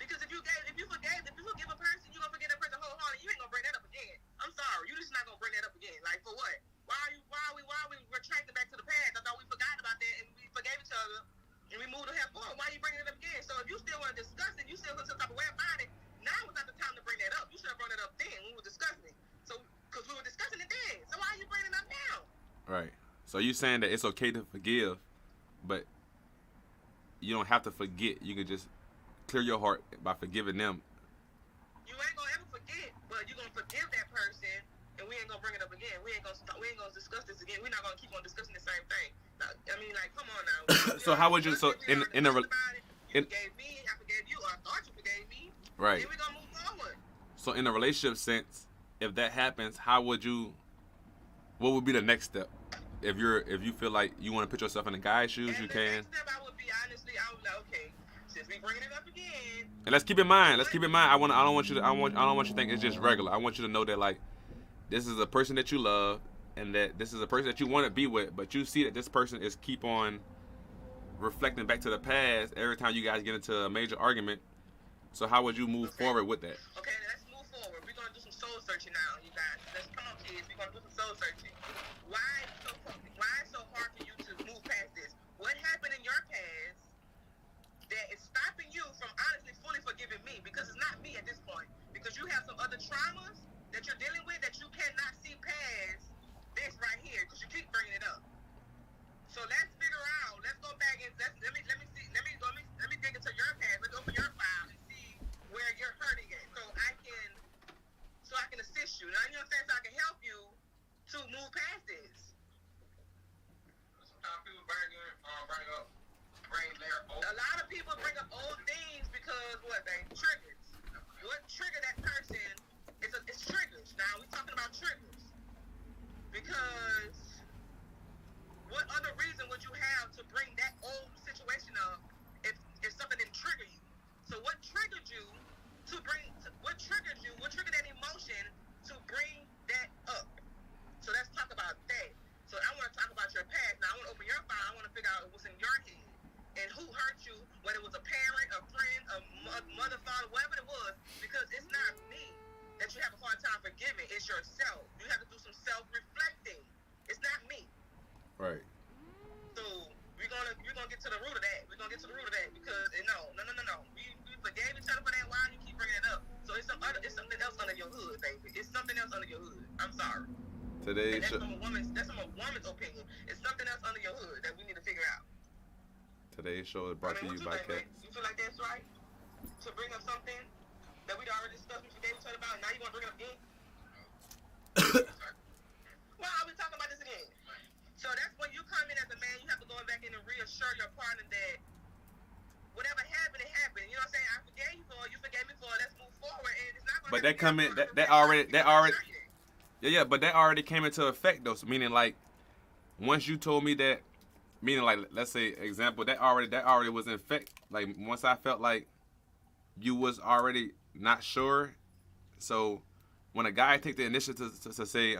Because if you forgive a person, you gonna forgive that person wholeheartedly. You ain't gonna bring that up again. I'm sorry, you just not gonna bring that up again. Like for what? Why are we retracting back to the past? I thought we forgot about that and we forgave each other and we moved ahead forward. Why are you bringing it up again? So if you still want to discuss it, you still feel some type of way about it. Now is not the time to bring that up. You should have brought it up then when we were discussing it. So because we were discussing it then. So why are you bringing it up now? Right. So you saying that it's okay to forgive, but you don't have to forget. You can just clear your heart by forgiving them. You ain't gonna ever forget, but you gonna forgive that person, and we ain't gonna bring it up again. We ain't gonna discuss this again. We're not gonna keep on discussing the same thing. Now, I mean, like, come on now. So how would you? So you in a forgave me, I forgave you, or I thought you forgave me. right. Then we gonna move forward. So in a relationship sense, if that happens, what would be the next step? If you feel like you want to put yourself in the guy's shoes, you The can. next step, I would be honestly, I would like, okay, since we bringing it up again. And let's keep in mind. I don't want you to think it's just regular. I want you to know that like this is a person that you love, and that this is a person that you want to be with, but you see that this person is keep on reflecting back to the past every time you guys get into a major argument. So how would you move forward with that? Okay, let's move forward. We're gonna do some soul searching now, you guys. Let's come on, kids. We're gonna do some soul searching. Why it's so hard for you to move past this? What happened in your past that is stopping you from honestly fully forgiving me? Because it's not me at this point. Because you have some other traumas that you're dealing with that you cannot see past this right here. Because you keep bringing it up. So let's figure out. Let's go back and let me dig into your past. Let's open your file and see where you're hurting at, so I can assist you. Now you understand, so I can help you to move past this. Sometimes people bring their old. A lot of people bring up old things because triggers. What trigger that person? It's triggers. Now we're talking about triggers because what other reason would you have to bring that old situation up if something didn't trigger you? So what triggered you what triggered that emotion to bring that up? So let's talk about that. So I want to talk about your past. Now I want to open your file. I want to figure out what's in your head and who hurt you, whether it was a parent, a friend, a mother, father, whatever it was, because it's not me that you have a hard time forgiving. It's yourself. You have to do some self-reflecting. It's not me. Right. So we're gonna get to the root of that. We're gonna get to the root of that because no. We forgave each other for that. Why do you keep bringing it up? So it's something else under your hood, baby. It's something else under your hood. I'm sorry. Today's That's from a woman's opinion. It's something else under your hood that we need to figure out. show is brought to you by Cats. You feel like that's right? To bring up something? that we'd already discussed, we forgave each other about, and now you want to bring it up again? Well, I'll be talking about this again. So that's when you come in as a man, you have to go back in and reassure your partner that whatever happened, it happened. You know what I'm saying? I forgave you for it, you forgave me for it, let's move forward, and it's not going to But that come in, that already, yeah, but that already came into effect though. So meaning like, once you told me that, meaning like, let's say example, that already was in effect. Like once I felt like you was already not sure, so when a guy take the initiative to say,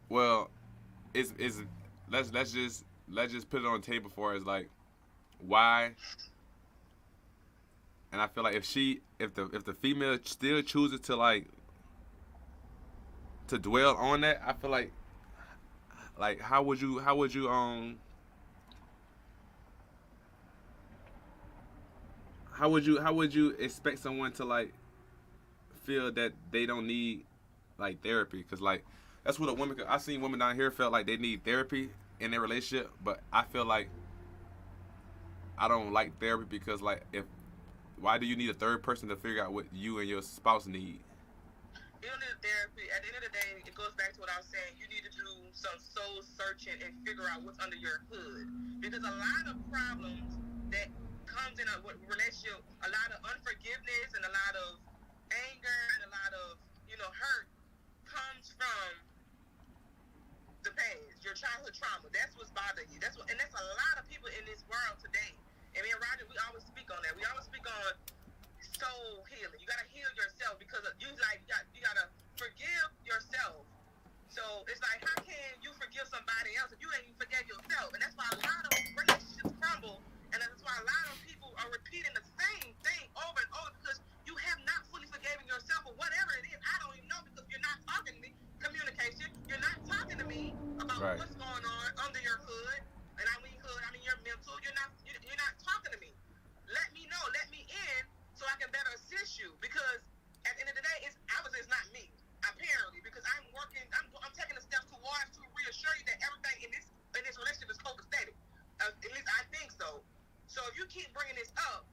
well, it's let's just put it on the table for us like why. And I feel like if the female still chooses to like to dwell on that, I feel like how would you expect someone to like feel that they don't need like therapy? Because like that's what a woman. I seen women down here felt like they need therapy in their relationship, but I feel like I don't like therapy because like why do you need a third person to figure out what you and your spouse need? You don't need therapy. At the end of the day, it goes back to what I was saying. You need to do some soul searching and figure out what's under your hood. Because a lot of problems that comes in a relationship, a lot of unforgiveness and a lot of anger and a lot of, hurt comes from the past, your childhood trauma. That's what's bothering you. And that's a lot of people in this world today. And me and Roger, we always speak on that. We always speak on soul healing. You gotta heal yourself because you gotta forgive yourself. So it's like, how can you forgive somebody else if you ain't even forgive yourself? And that's why a lot of relationships crumble, and that's why a lot of people are repeating the same thing over and over because you have not fully forgiven yourself or whatever it is. I don't even know because you're not talking to me. Communication. You're not talking to me about what's going on under your hood, and I mean hood, I mean your mental. You're not talking to me. Let me know. Let me in. So I can better assist you because at the end of the day, it's not me apparently because I'm taking the steps towards to reassure you that everything in this relationship is copacetic. At least I think so. So if you keep bringing this up,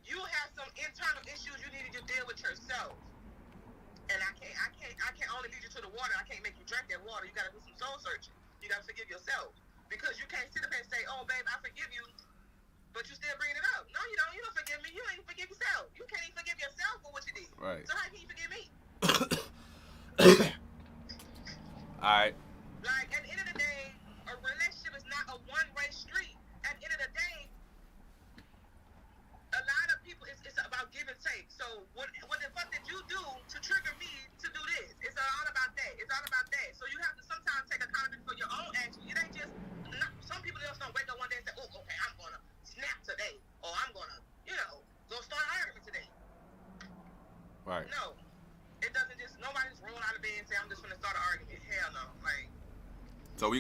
you have some internal issues you need to deal with yourself. And I can't only lead you to the water. I can't make you drink that water. You got to do some soul searching. You got to forgive yourself because you can't sit up and say, "Oh, babe, I forgive you." But you still bringing it up. No, you don't. You don't forgive me. You ain't even forgive yourself. You can't even forgive yourself for what you did. Right. So how can you forgive me? All right. Like, at the end of the day, a relationship is not a one-way street. At the end of the day, a lot of people, it's about give and take. So what the fuck did you do to trigger me to do this? It's all about that. It's all about that. So you have to sometimes take accountability for your own actions. It ain't just, some people just don't wake up one day and say, "Oh, okay, I'm going to snap today," or "I'm gonna, go start an argument today." Right. No, it doesn't just. Nobody's roll out of bed and say, "I'm just gonna start an argument." Hell no. Like. So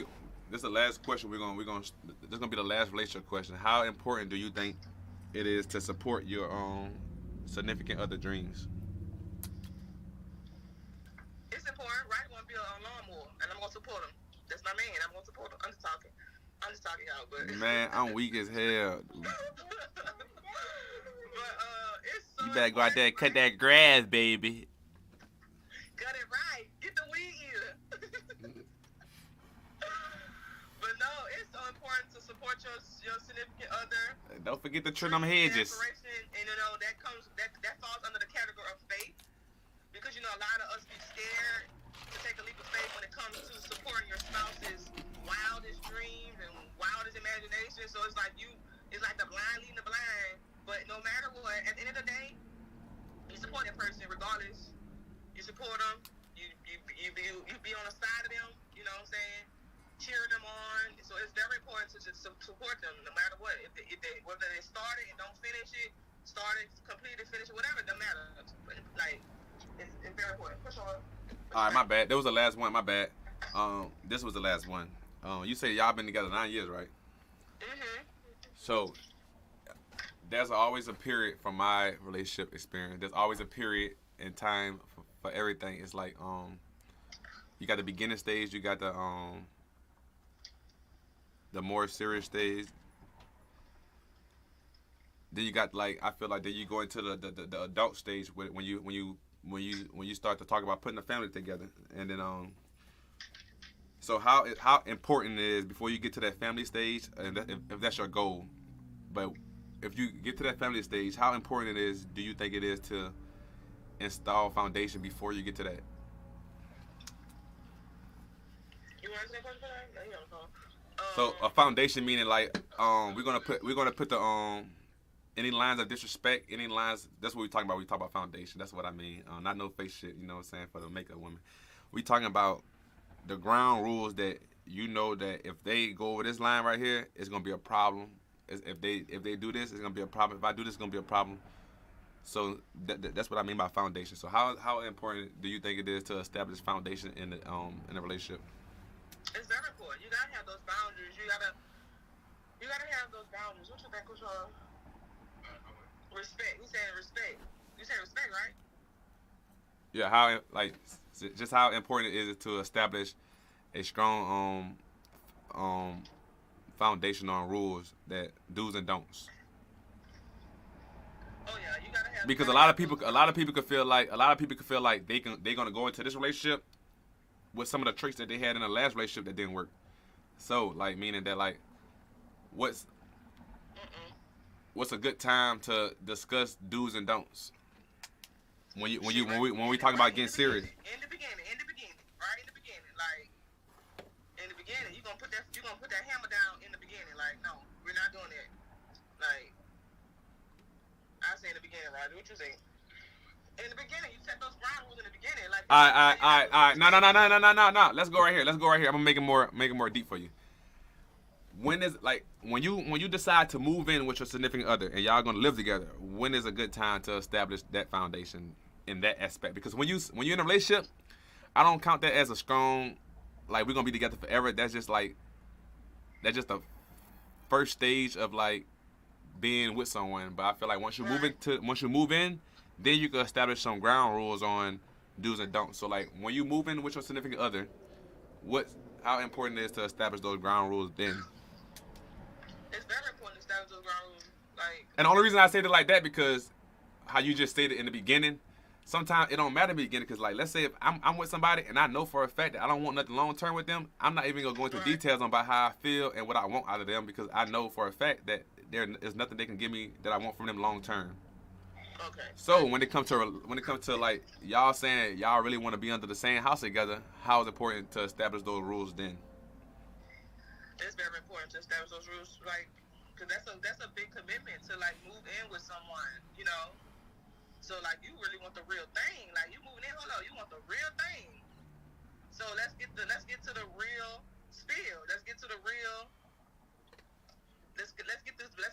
this is the last question. This is gonna be the last relationship question. How important do you think it is to support your significant other dreams? It's important, right? I want to be a lawnmower, and I'm gonna support him. That's my man. I'm gonna support him. I'm just talking out, but man, I'm weak as hell. But it's so You better go out there and cut that grass, baby. Cut it right. Get the weed eater. But no, it's so important to support your significant other. Don't forget to trim them hedges. And that falls under the category of faith, because a lot of us be scared to take a leap of faith when it comes to supporting your spouse's wildest dreams and wildest imagination. So it's like the blind leading the blind. But no matter what, at the end of the day, you support that person regardless. You support them. You be on the side of them. You know what I'm saying? Cheering them on. So it's very important to just support them no matter what. If they whether they started and don't finish it, started, completed, finish it, whatever, it doesn't matter. Like it's very important. Push on. All right, my bad. That was the last one. My bad. This was the last one. You say y'all been together 9 years, right? Mhm. So there's always a period from my relationship experience. There's always a period in time for everything. It's like you got the beginning stage, you got the more serious stage. then you got like I feel like then you go into the adult stage when you start to talk about putting a family together, and then so how important it is before you get to that family stage, and if that's your goal, but if you get to that family stage, how important it is do you think it is to install foundation before you get to that? You want to say something? No, you don't know. So a foundation meaning like we're gonna put the any lines of disrespect, any lines. That's what we talking about. We talk about foundation. That's what I mean. Not no face shit. You know what I'm saying, for the makeup women. We talking about the ground rules that you know that if they go over this line right here, it's gonna be a problem. If they do this, it's gonna be a problem. If I do this, it's gonna be a problem. So that's what I mean by foundation. So how important do you think it is to establish foundation in a relationship? It's very important. You gotta have those boundaries. You gotta have those boundaries. What you think, Kushar? Respect. He said respect. You said respect, right? Yeah. How like just how important is it to establish a strong foundation on rules that do's and don'ts? Oh yeah, you gotta have. Because a lot of people could feel like they're gonna go into this relationship with some of the traits that they had in the last relationship that didn't work. So like meaning that like what's a good time to discuss do's and don'ts when we talk about getting serious? In the beginning, right in the beginning, like in the beginning, you gonna put that hammer down in the beginning. Like, no, we're not doing that. Like I say in the beginning, Roger. What you say? In the beginning, you set those ground rules in the beginning. Like, all right. No. Let's go right here. I'm gonna make it more deep for you. When is like when you decide to move in with your significant other and y'all gonna live together? When is a good time to establish that foundation in that aspect? Because when you're in a relationship, I don't count that as a strong like we're gonna be together forever. That's just the first stage of like being with someone. But I feel like once you move in, then you can establish some ground rules on do's and don'ts. So like when you move in with your significant other, how important it is to establish those ground rules then? It's very important to establish those ground rules. Like, and the only reason I say it like that because how you just stated in the beginning, sometimes it don't matter in the beginning because like let's say if I'm with somebody and I know for a fact that I don't want nothing long term with them, I'm not even gonna go into details on about how I feel and what I want out of them because I know for a fact that there is nothing they can give me that I want from them long term. Okay. So when it comes to like y'all saying y'all really want to be under the same house together, how is it important to establish those rules then? It's very important to establish those rules, like, cause that's a big commitment to like move in with someone, you know. So like you really want the real thing, like you moving in, hold on, you want the real thing. So let's get to the real spiel. Let's get to the real. Let's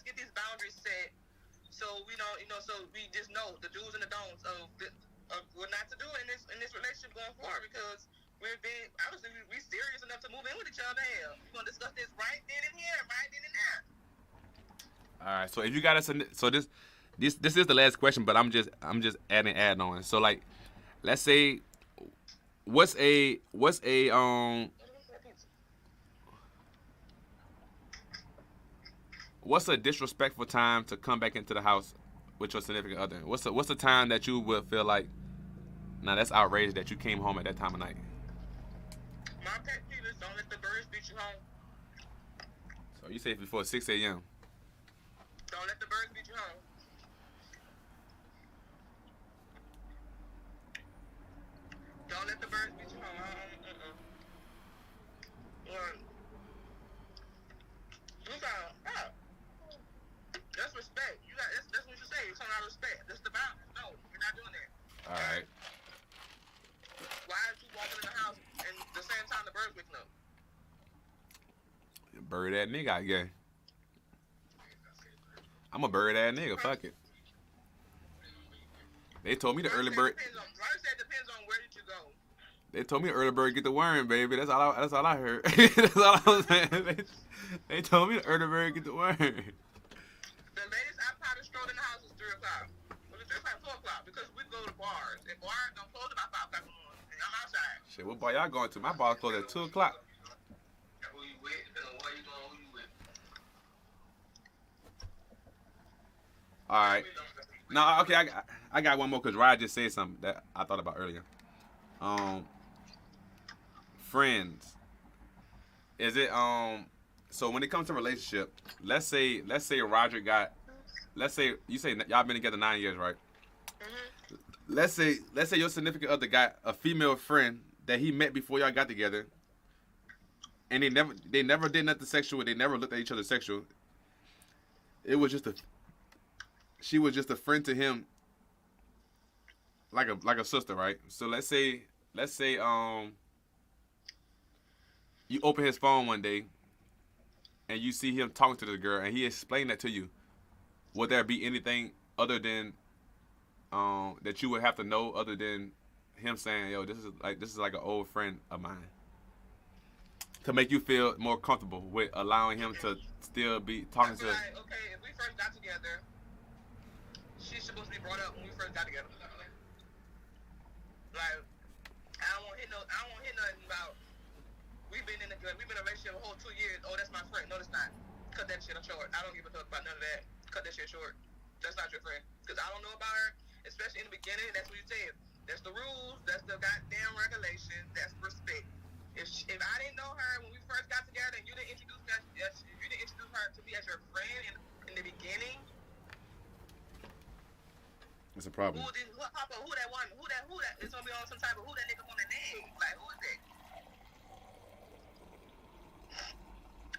get these boundaries set. So we know, so we just know the do's and the don'ts of what not to do in this relationship going forward because we're being obviously we serious enough to move in with each other. Hell, we're gonna discuss this right then and here, right then and there. All right. So if you got us, so this is the last question, but I'm just adding on. So like, let's say, what's a disrespectful time to come back into the house with your significant other? What's the time that you would feel like, nah, that's outrageous that you came home at that time of night? My pet peeve is don't let the birds beat you home. So you say before 6 a.m. Don't let the birds beat you home. Don't let the birds beat you home. That's respect. That's what you say. It's on our respect. That's the boundary. No, we're not doing that. All right. Why are you walking in the house and the same time the birds waking up? Bird that nigga, I guess. I'm a bird ass nigga. Fuck it. They told me the early bird. Depends on where did you go. They told me the early bird get the worm, baby. That's all I heard. That's all I was saying. They told me the early bird get the worm. The latest I probably strolled in the house is 3 o'clock. Well, it's 3 o'clock, 4 o'clock because we go to bars. And bars don't close about 5 o'clock in the morning. And I'm outside. Shit, what bar y'all going to? My bar closed at 2 o'clock. Who you with? Depending on where you going, who you with. All right. No, okay. I got one more because Ryan just said something that I thought about earlier. Friends. Is it So when it comes to relationship, let's say Roger got, let's say you say y'all been together 9 years, right? Mhm. Let's say your significant other got a female friend that he met before y'all got together, and they never did nothing sexual. They never looked at each other sexual. It was just she was just a friend to him, like a sister, right? So let's say you open his phone one day and you see him talking to the girl and he explained that to you. Would there be anything other than that you would have to know other than him saying, yo, this is like an old friend of mine, to make you feel more comfortable with allowing him to still be talking to? Like, okay, if we first got together, she's supposed to be brought up when we first got together. Like, I don't want to hear nothing about we've been in a relationship a whole 2 years. Oh, that's my friend. No, that's not. Cut that shit short. I don't give a fuck about none of that. Cut that shit short. That's not your friend. Because I don't know about her, especially in the beginning. That's what you said. That's the rules. That's the goddamn regulations. That's respect. If I didn't know her when we first got together and you didn't introduce her to me as your friend in the beginning, It's a problem. who that one? Who that? It's gonna be on some type of who that nigga on the name. Like, who is that?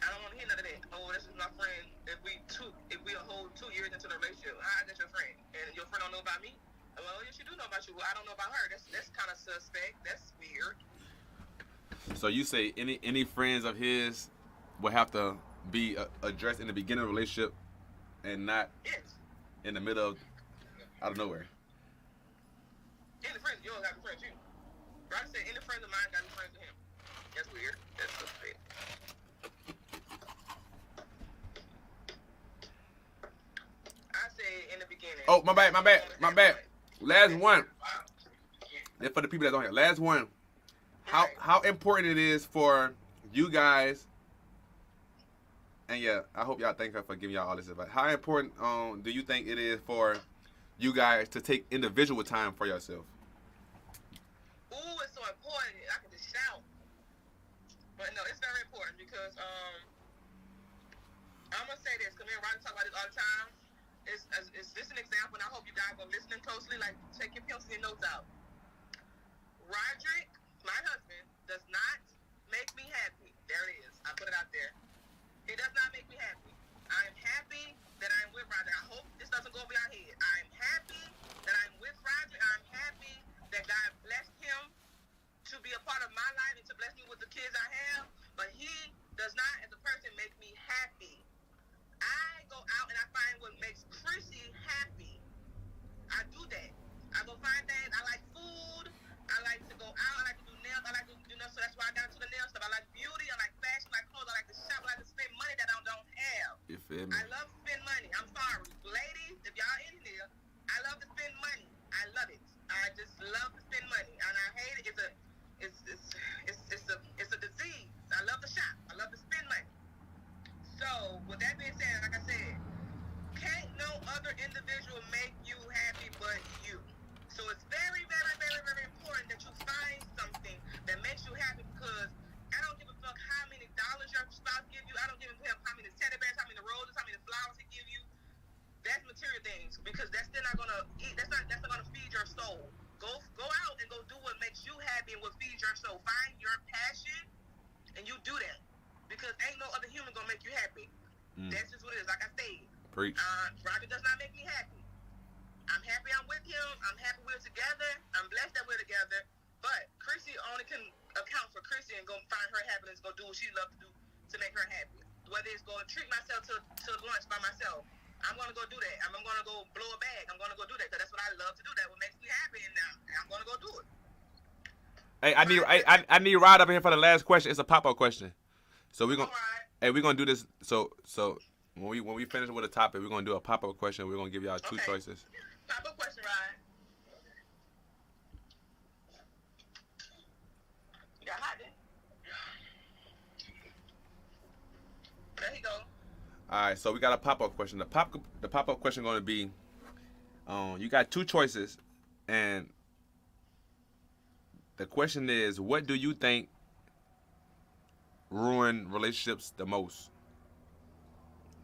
I don't want to hear none of that. Oh, this is my friend. If we a whole 2 years into the relationship, how is that your friend? And your friend don't know about me? Well, yes, she do know about you. Well, I don't know about her. That's kind of suspect. That's weird. So you say any friends of his would have to be addressed in the beginning of the relationship, and not in the middle of out of nowhere. Any friends, you don't have friends too. Roger said any friends of mine got any friends with him. That's weird. That's suspect. I say in the beginning. Oh, my bad. Last one. And for the people that don't hear, last one. How important it is for you guys, and yeah, I hope y'all thank her for giving y'all all this advice. How important do you think it is for you guys to take individual time for yourself? Ooh, it's so important. I can just shout. But no, it's very important because I'm gonna say this because me and Roger talk about this all the time. Is this an example? And I hope you guys are listening closely. Like, take your pencils and notes out. Roderick, my husband, does not make me happy. There it is. I put it out there. He does not make me happy. I am happy that I'm with Roger. I hope this doesn't go over your head. I am happy that I'm with Roger. I'm happy that God blessed him to be a part of my life and to bless me with the kids I have. But he does not, as a person, make me happy. I go out and I find what makes Chrissy happy. I do that. I go find things. I like food. I like to go out. I like to do nails. I like to do nails. So that's why I got into the nail stuff. I like beauty. I like fashion. I like clothes. I like to shop. I like to spend money that I don't have. You feel me? I love to spend money. I'm sorry. Ladies, if y'all in here, I love to spend money. I love it. I just love to spend money. And I hate it. It's a disease. I love to shop. I love to spend money. So, with that being said, like I said, can't no other individual make you happy but you. So it's very, very, very, very important that you find something that makes you happy, because I don't give a fuck how many dollars your spouse give you. I don't give a fuck how many teddy bears, how many roses, how many flowers he give you. That's material things, because that's still not gonna eat. That's not gonna feed your soul. Go out and go do what makes you happy and what feeds your soul. Find your passion and you do that, because ain't no other human gonna make you happy. That's just what it is. Like I said, Preach. Roger does not make me happy. I'm happy I'm with him. I'm happy we're together. I'm blessed that we're together. But Chrissy only can account for Chrissy and go find her happiness, go do what she loves to do to make her happy. Whether it's going to treat myself to lunch by myself, I'm going to go do that. I'm going to go blow a bag. I'm going to go do that, because that's what I love to do. That's what makes me happy, and I'm going to go do it. Hey, I need Rod up here for the last question. It's a pop-up question. So we're gonna do this. So when we finish with a topic, we're gonna do a pop-up question. We're gonna give y'all two choices. Pop-up question, Ryan. You got hot, then? There you go. All right, so we got a pop-up question. The pop-up question going to be, You got two choices, and the question is, what do you think ruin relationships the most?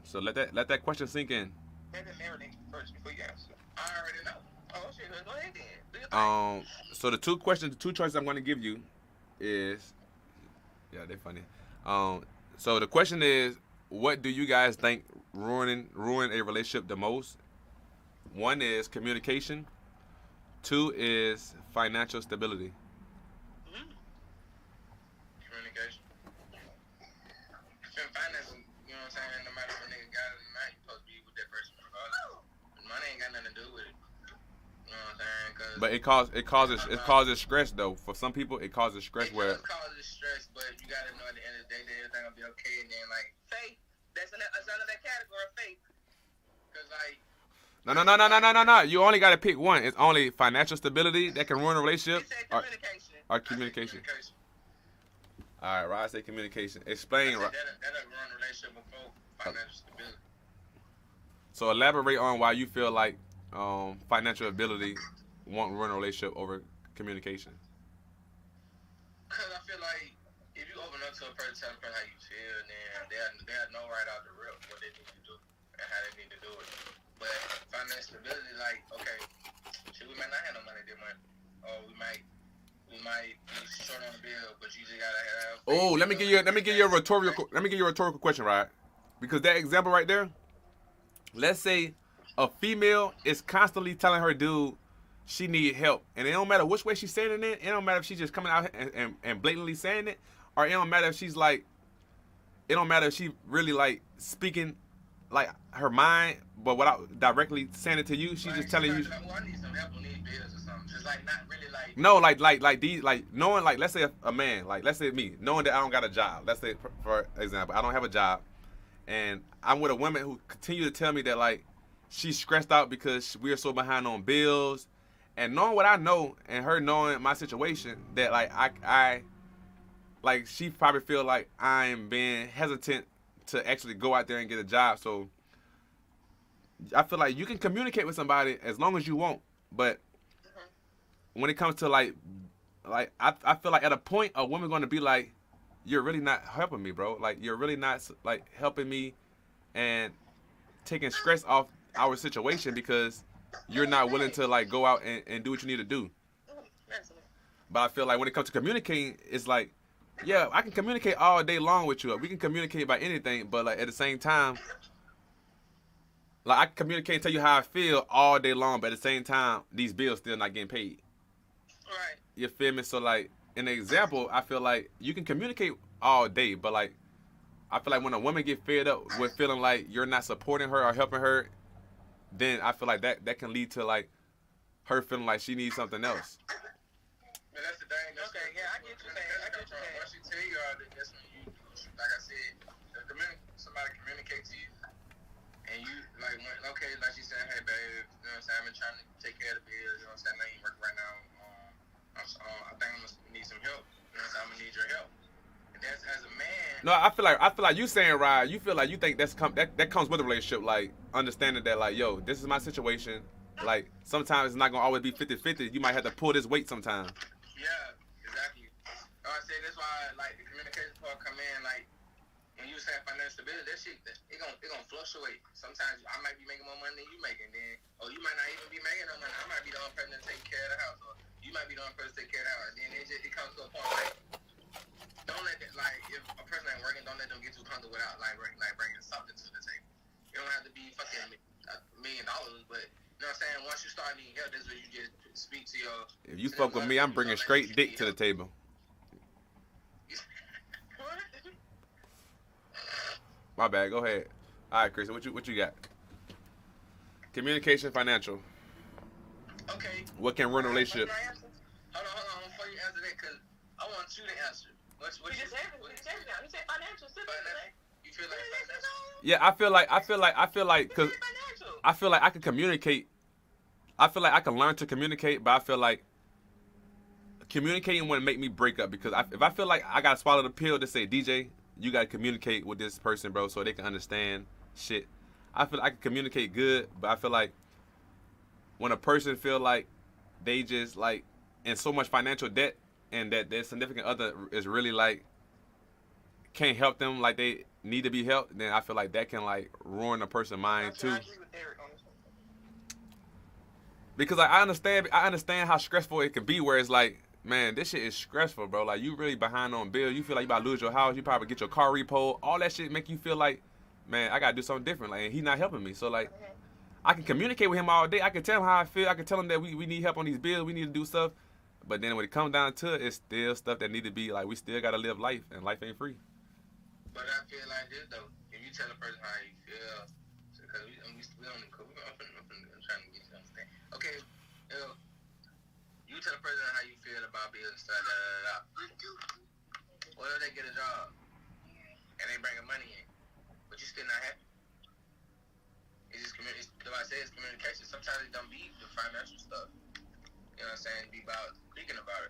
So let that question sink in. Let it marinate first before you answer. I already know. Oh shit, go ahead then. Do your thing. So the two choices I'm going to give you is, yeah, they're funny. So the question is, what do you guys think ruin a relationship the most? One is communication. Two is financial stability. Communication. Financing, you know what I'm saying? No matter if a nigga got it or not, you supposed to be with that person regardless. Money ain't got nothing to do with it. You know what I'm saying? But it causes stress though. For some people, it causes stress. It does causes stress, but you gotta know at the end of the day that everything gonna be okay. And then like faith, that's under that category of faith. Cause like. No. You only gotta pick one. It's only financial stability that can ruin a relationship. Or communication. All right, Rod said communication. Explain. That'll ruin a relationship before financial stability. So elaborate on why you feel like financial ability won't ruin a relationship over communication. Cause I feel like if you open up to a person, tell them how you feel, then they'll know right out the rip what they need to do and how they need to do it. But financial stability, like, okay, shit, we might not have no money this month, or we might be short on the bill, but you just gotta have. Oh, let me give you a rhetorical question, right? Because that example right there, let's say a female is constantly telling her dude she need help, and it don't matter which way she's saying it. It don't matter if she's just coming out and blatantly saying it, or it don't matter if she's like, it don't matter if she really like speaking like her mind, but without directly saying it to you, she's just telling you. Well, I need some help on these bills or something. Just like not really like. No, like these, like knowing, like let's say a man, like let's say me, knowing that I don't got a job. Let's say for example, I don't have a job, and I'm with a woman who continue to tell me that like she's stressed out because we are so behind on bills, and knowing what I know and her knowing my situation, that like I like she probably feel like I'm being hesitant to actually go out there and get a job. So I feel like you can communicate with somebody as long as you want, but when it comes to like I feel like at a point a woman going to be like, you're really not helping me, bro. Like you're really not like helping me and taking stress off our situation because you're not willing to like go out and do what you need to do. But I feel like when it comes to communicating, it's like, yeah, I can communicate all day long with you. We can communicate about anything, but like at the same time, like I can communicate and tell you how I feel all day long, but at the same time, these bills still not getting paid. Right. You feel me? So like in the example, I feel like you can communicate all day, but like I feel like when a woman get fed up with feeling like you're not supporting her or helping her, then I feel like that can lead to like her feeling like she needs something else. But that's the thing. That's okay, yeah, I get you saying. Once you tell you all that, that's when you, like I said, somebody communicate to you, and you like, okay, like she said, hey babe, you know what I'm saying? I've been trying to take care of the bills. You know what I'm saying? I ain't working right now. I think I'm gonna need some help. You know what I'm saying? I'm gonna need your help. And that's as a man. No, I feel like you saying, Ryan, you feel like you think that comes with a relationship, like understanding that like, yo, this is my situation. Like sometimes it's not gonna always be 50-50. You might have to pull this weight sometime. Yeah, exactly. I say that's why like the communication part come in, like when you say financial stability, that shit it gonna fluctuate. Sometimes I might be making more money than you making, then or you might not even be making no money. I might be the only person that take care of the house, or you might be the only person to take care of the house. And then it comes to a point like don't let that, like if a person ain't working, don't let them get too comfortable without like bringing something to the table. You don't have to be fucking $1 million, but you know what I'm saying? Once you start needing help, that's where you just speak to your. If you fuck with me, I'm bringing straight dick to the table. My bad. Go ahead. All right, Chris. What you got? Communication, financial. Okay. What can ruin a relationship? Hold on. Before you answer that, because I want you to answer. What you said financial. You feel like financial? Yeah, I feel like because I feel like I can communicate. I feel like I can learn to communicate, but I feel like communicating wouldn't make me break up because if I feel like I gotta swallow the pill to say, DJ, you gotta communicate with this person, bro, so they can understand shit. I feel like I can communicate good, but I feel like when a person feel like they just like in so much financial debt and that their significant other is really like can't help them like they need to be helped, then I feel like that can like ruin a person's mind too. I agree with Derek on this one. Because like I understand how stressful it can be. Where it's like, man, this shit is stressful, bro. Like you really behind on bills. You feel like you about to lose your house. You probably get your car repo. All that shit make you feel like, man, I gotta do something different. Like and he's not helping me. So like, I can communicate with him all day. I can tell him how I feel. I can tell him that we need help on these bills. We need to do stuff. But then when it comes down to it, it's still stuff that need to be like we still gotta live life, and life ain't free. But I feel like this though. If you tell a person how you feel, because we on the code, I'm trying to get you to understand. Okay, you tell a person how you feel about bills and stuff. What if they get a job and they bringing money in, but you still not happy? It's just it's communication. Sometimes it don't be the financial stuff. You know what I'm saying? Be about speaking about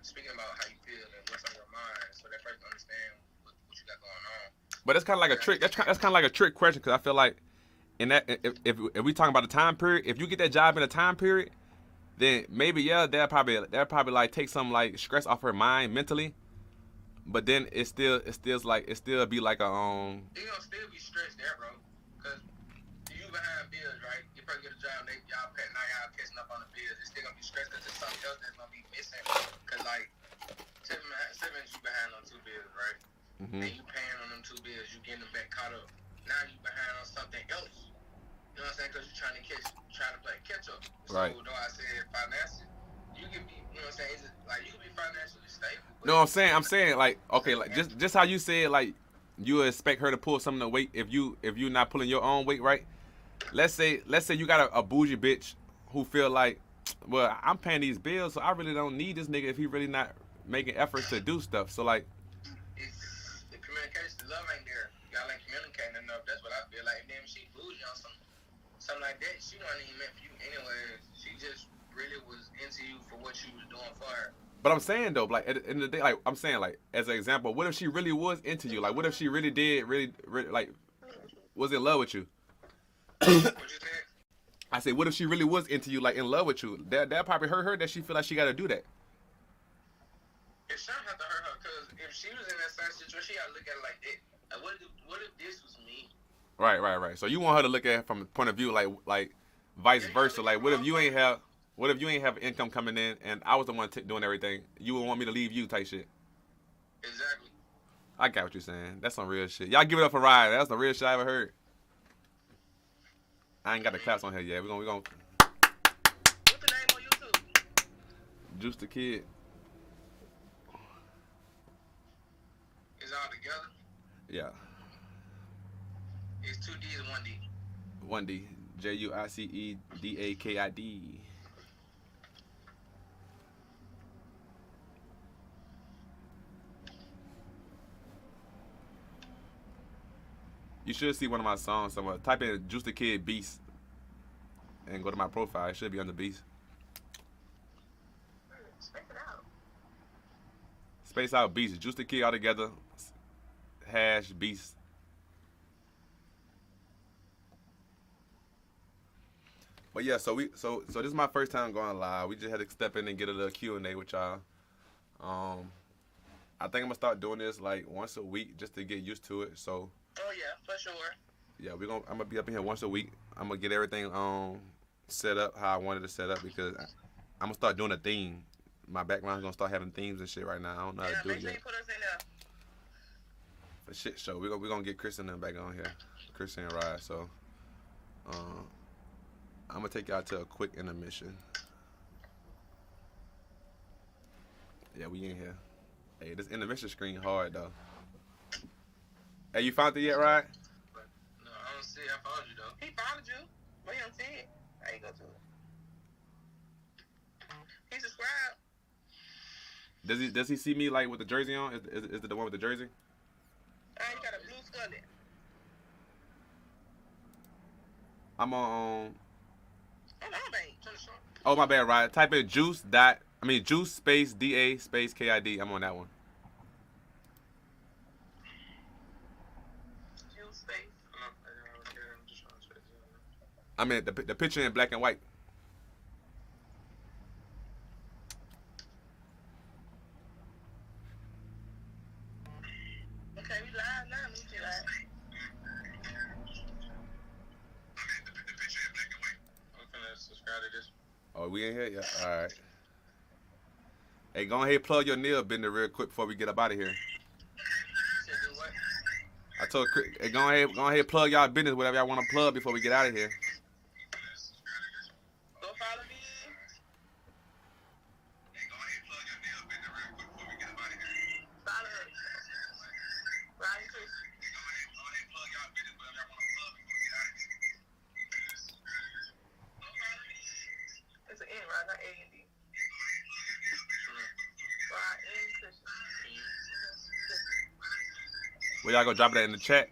how you feel and what's on your mind, so that person understand what you got going on. But it's kind of like a trick. That's kind of like a trick question because I feel like in that if we talking about the time period, if you get that job in a time period, then maybe they'll probably like take some like stress off her mind mentally. But then it still be like a You gonna still be stressed there, bro. Cause you behind bills, right? You probably get a job, y'all catching up on the bills. It's still gonna be stressed because there's something else that's gonna be missing. Cause like seven you behind on 2 bills, right? Mm-hmm. And you paying on them 2 bills, you getting them back caught up. Now you behind on something else. You know what I'm saying? Because you're trying to play catch up. So right. Though I said financially, you can be, you know what I'm saying? Like you can be financially stable. No, I'm saying like okay, like just how you said like you expect her to pull some of the weight if you're not pulling your own weight, right? Let's say you got a bougie bitch who feel like, well, I'm paying these bills, so I really don't need this nigga if he really not making efforts to do stuff. So like. It's the communication, the love ain't there. Y'all ain't communicating enough. That's what I feel like. Then she bougie on something like that. She wasn't even meant for you anyway. She just really was into you for what you was doing for her. But I'm saying though, like at the end of the day, like I'm saying, like as an example, what if she really was into you? Like, what if she really did, really like, was in love with you? What you said? I said, what if she really was into you, like in love with you? That probably hurt her. That she feel like she got to do that. It shouldn't have to hurt her because if she was in that same situation, she got to look at it like that. Like, what if this was me? Right. So you want her to look at it from a point of view like vice versa. Like, what if you ain't have income coming in and I was the one doing everything? You would want me to leave you type shit. Exactly. I got what you're saying. That's some real shit. Y'all give it up for Ryan. That's the real shit I ever heard. I ain't got the claps on here yet. We gonna. What's the name on YouTube? Juice the Kid. It's all together. Yeah. It's 2 D's and 1 D. 1D. JUICEDAKID. You should see one of my songs somewhere. Type in Juice the Kid Beast and go to my profile. It should be under Beast. Space it out. Space out Beast. Juice the Kid all together. # Beast. But yeah, so this is my first time going live. We just had to step in and get a little Q&A with y'all. I think I'm gonna start doing this like once a week just to get used to it. So. Oh yeah, for sure. Yeah, I'm gonna be up in here once a week. I'm gonna get everything set up how I wanted to set up because I'm gonna start doing a theme. My background's gonna start having themes and shit right now. I don't know how to do it Make sure yet. you put us in there. For shit show, we're gonna get Chris and them back on here, Chris and Rod. So, I'm gonna take y'all to a quick intermission. Yeah, we in here. Hey, this intermission screen hard though. Hey, you found it yet, Rod? No, I don't see it. I followed you though. He followed you, but he don't see it. How you go to it? He subscribed. Does he see me like with the jersey on? Is it the one with the jersey? You got a blue scully. I'm on. Oh, no, babe. Turn the short. Oh, my bad, Rod. Type in juice space DA space KID. I'm on that one. Juice space. I'm just trying to space it. I mean the picture in black and white. we live now. Let me see live. The picture in black and white. I'm finna subscribe to this. Oh, we in here? Yeah. All right. Hey, go ahead and plug your nail business real quick before we get up out of here. Said do what? I told Chris, hey, go ahead and plug y'all business, whatever y'all want to plug before we get out of here. Go follow me. Hey, go ahead and plug your nail business real quick before we get up out of here. Follow her. Ryan Chris. Hey, go ahead and plug y'all business, whatever y'all want to plug before we get out of here. It's an N, right? Not A and D. Ryan Christian. Well, y'all gonna drop that in the chat.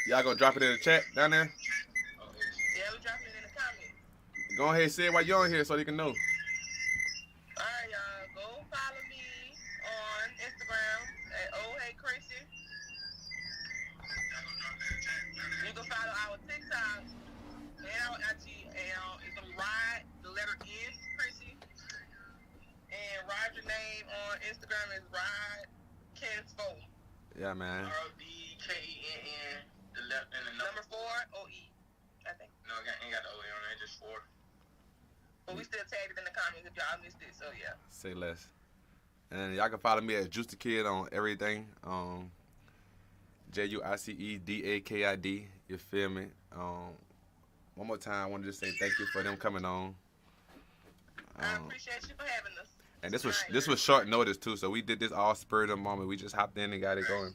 Y'all gonna drop it in the chat down there? Yeah, we dropping it in the comments. Go ahead and say it while you're on here so they can know. Alright, y'all. Go follow me on Instagram at OheyChristy. You can follow our TikTok and our IG. And it's gonna be Rod, the letter N, Chrissy. And Roger's name on Instagram is Rod Kensfo. Yeah, man. RODKENN, the left and the Number 4, OE, I think. No, ain't got the OE on it, just 4. But we still tagged it in the comments if y'all missed it, so yeah. Say less. And y'all can follow me at Juice the Kid on everything. JUICEDAKID. You feel me? One more time, I want to just say thank you for them coming on. I appreciate you for having us. And this was short notice too, so we did this all spur of the moment. We just hopped in and got it going.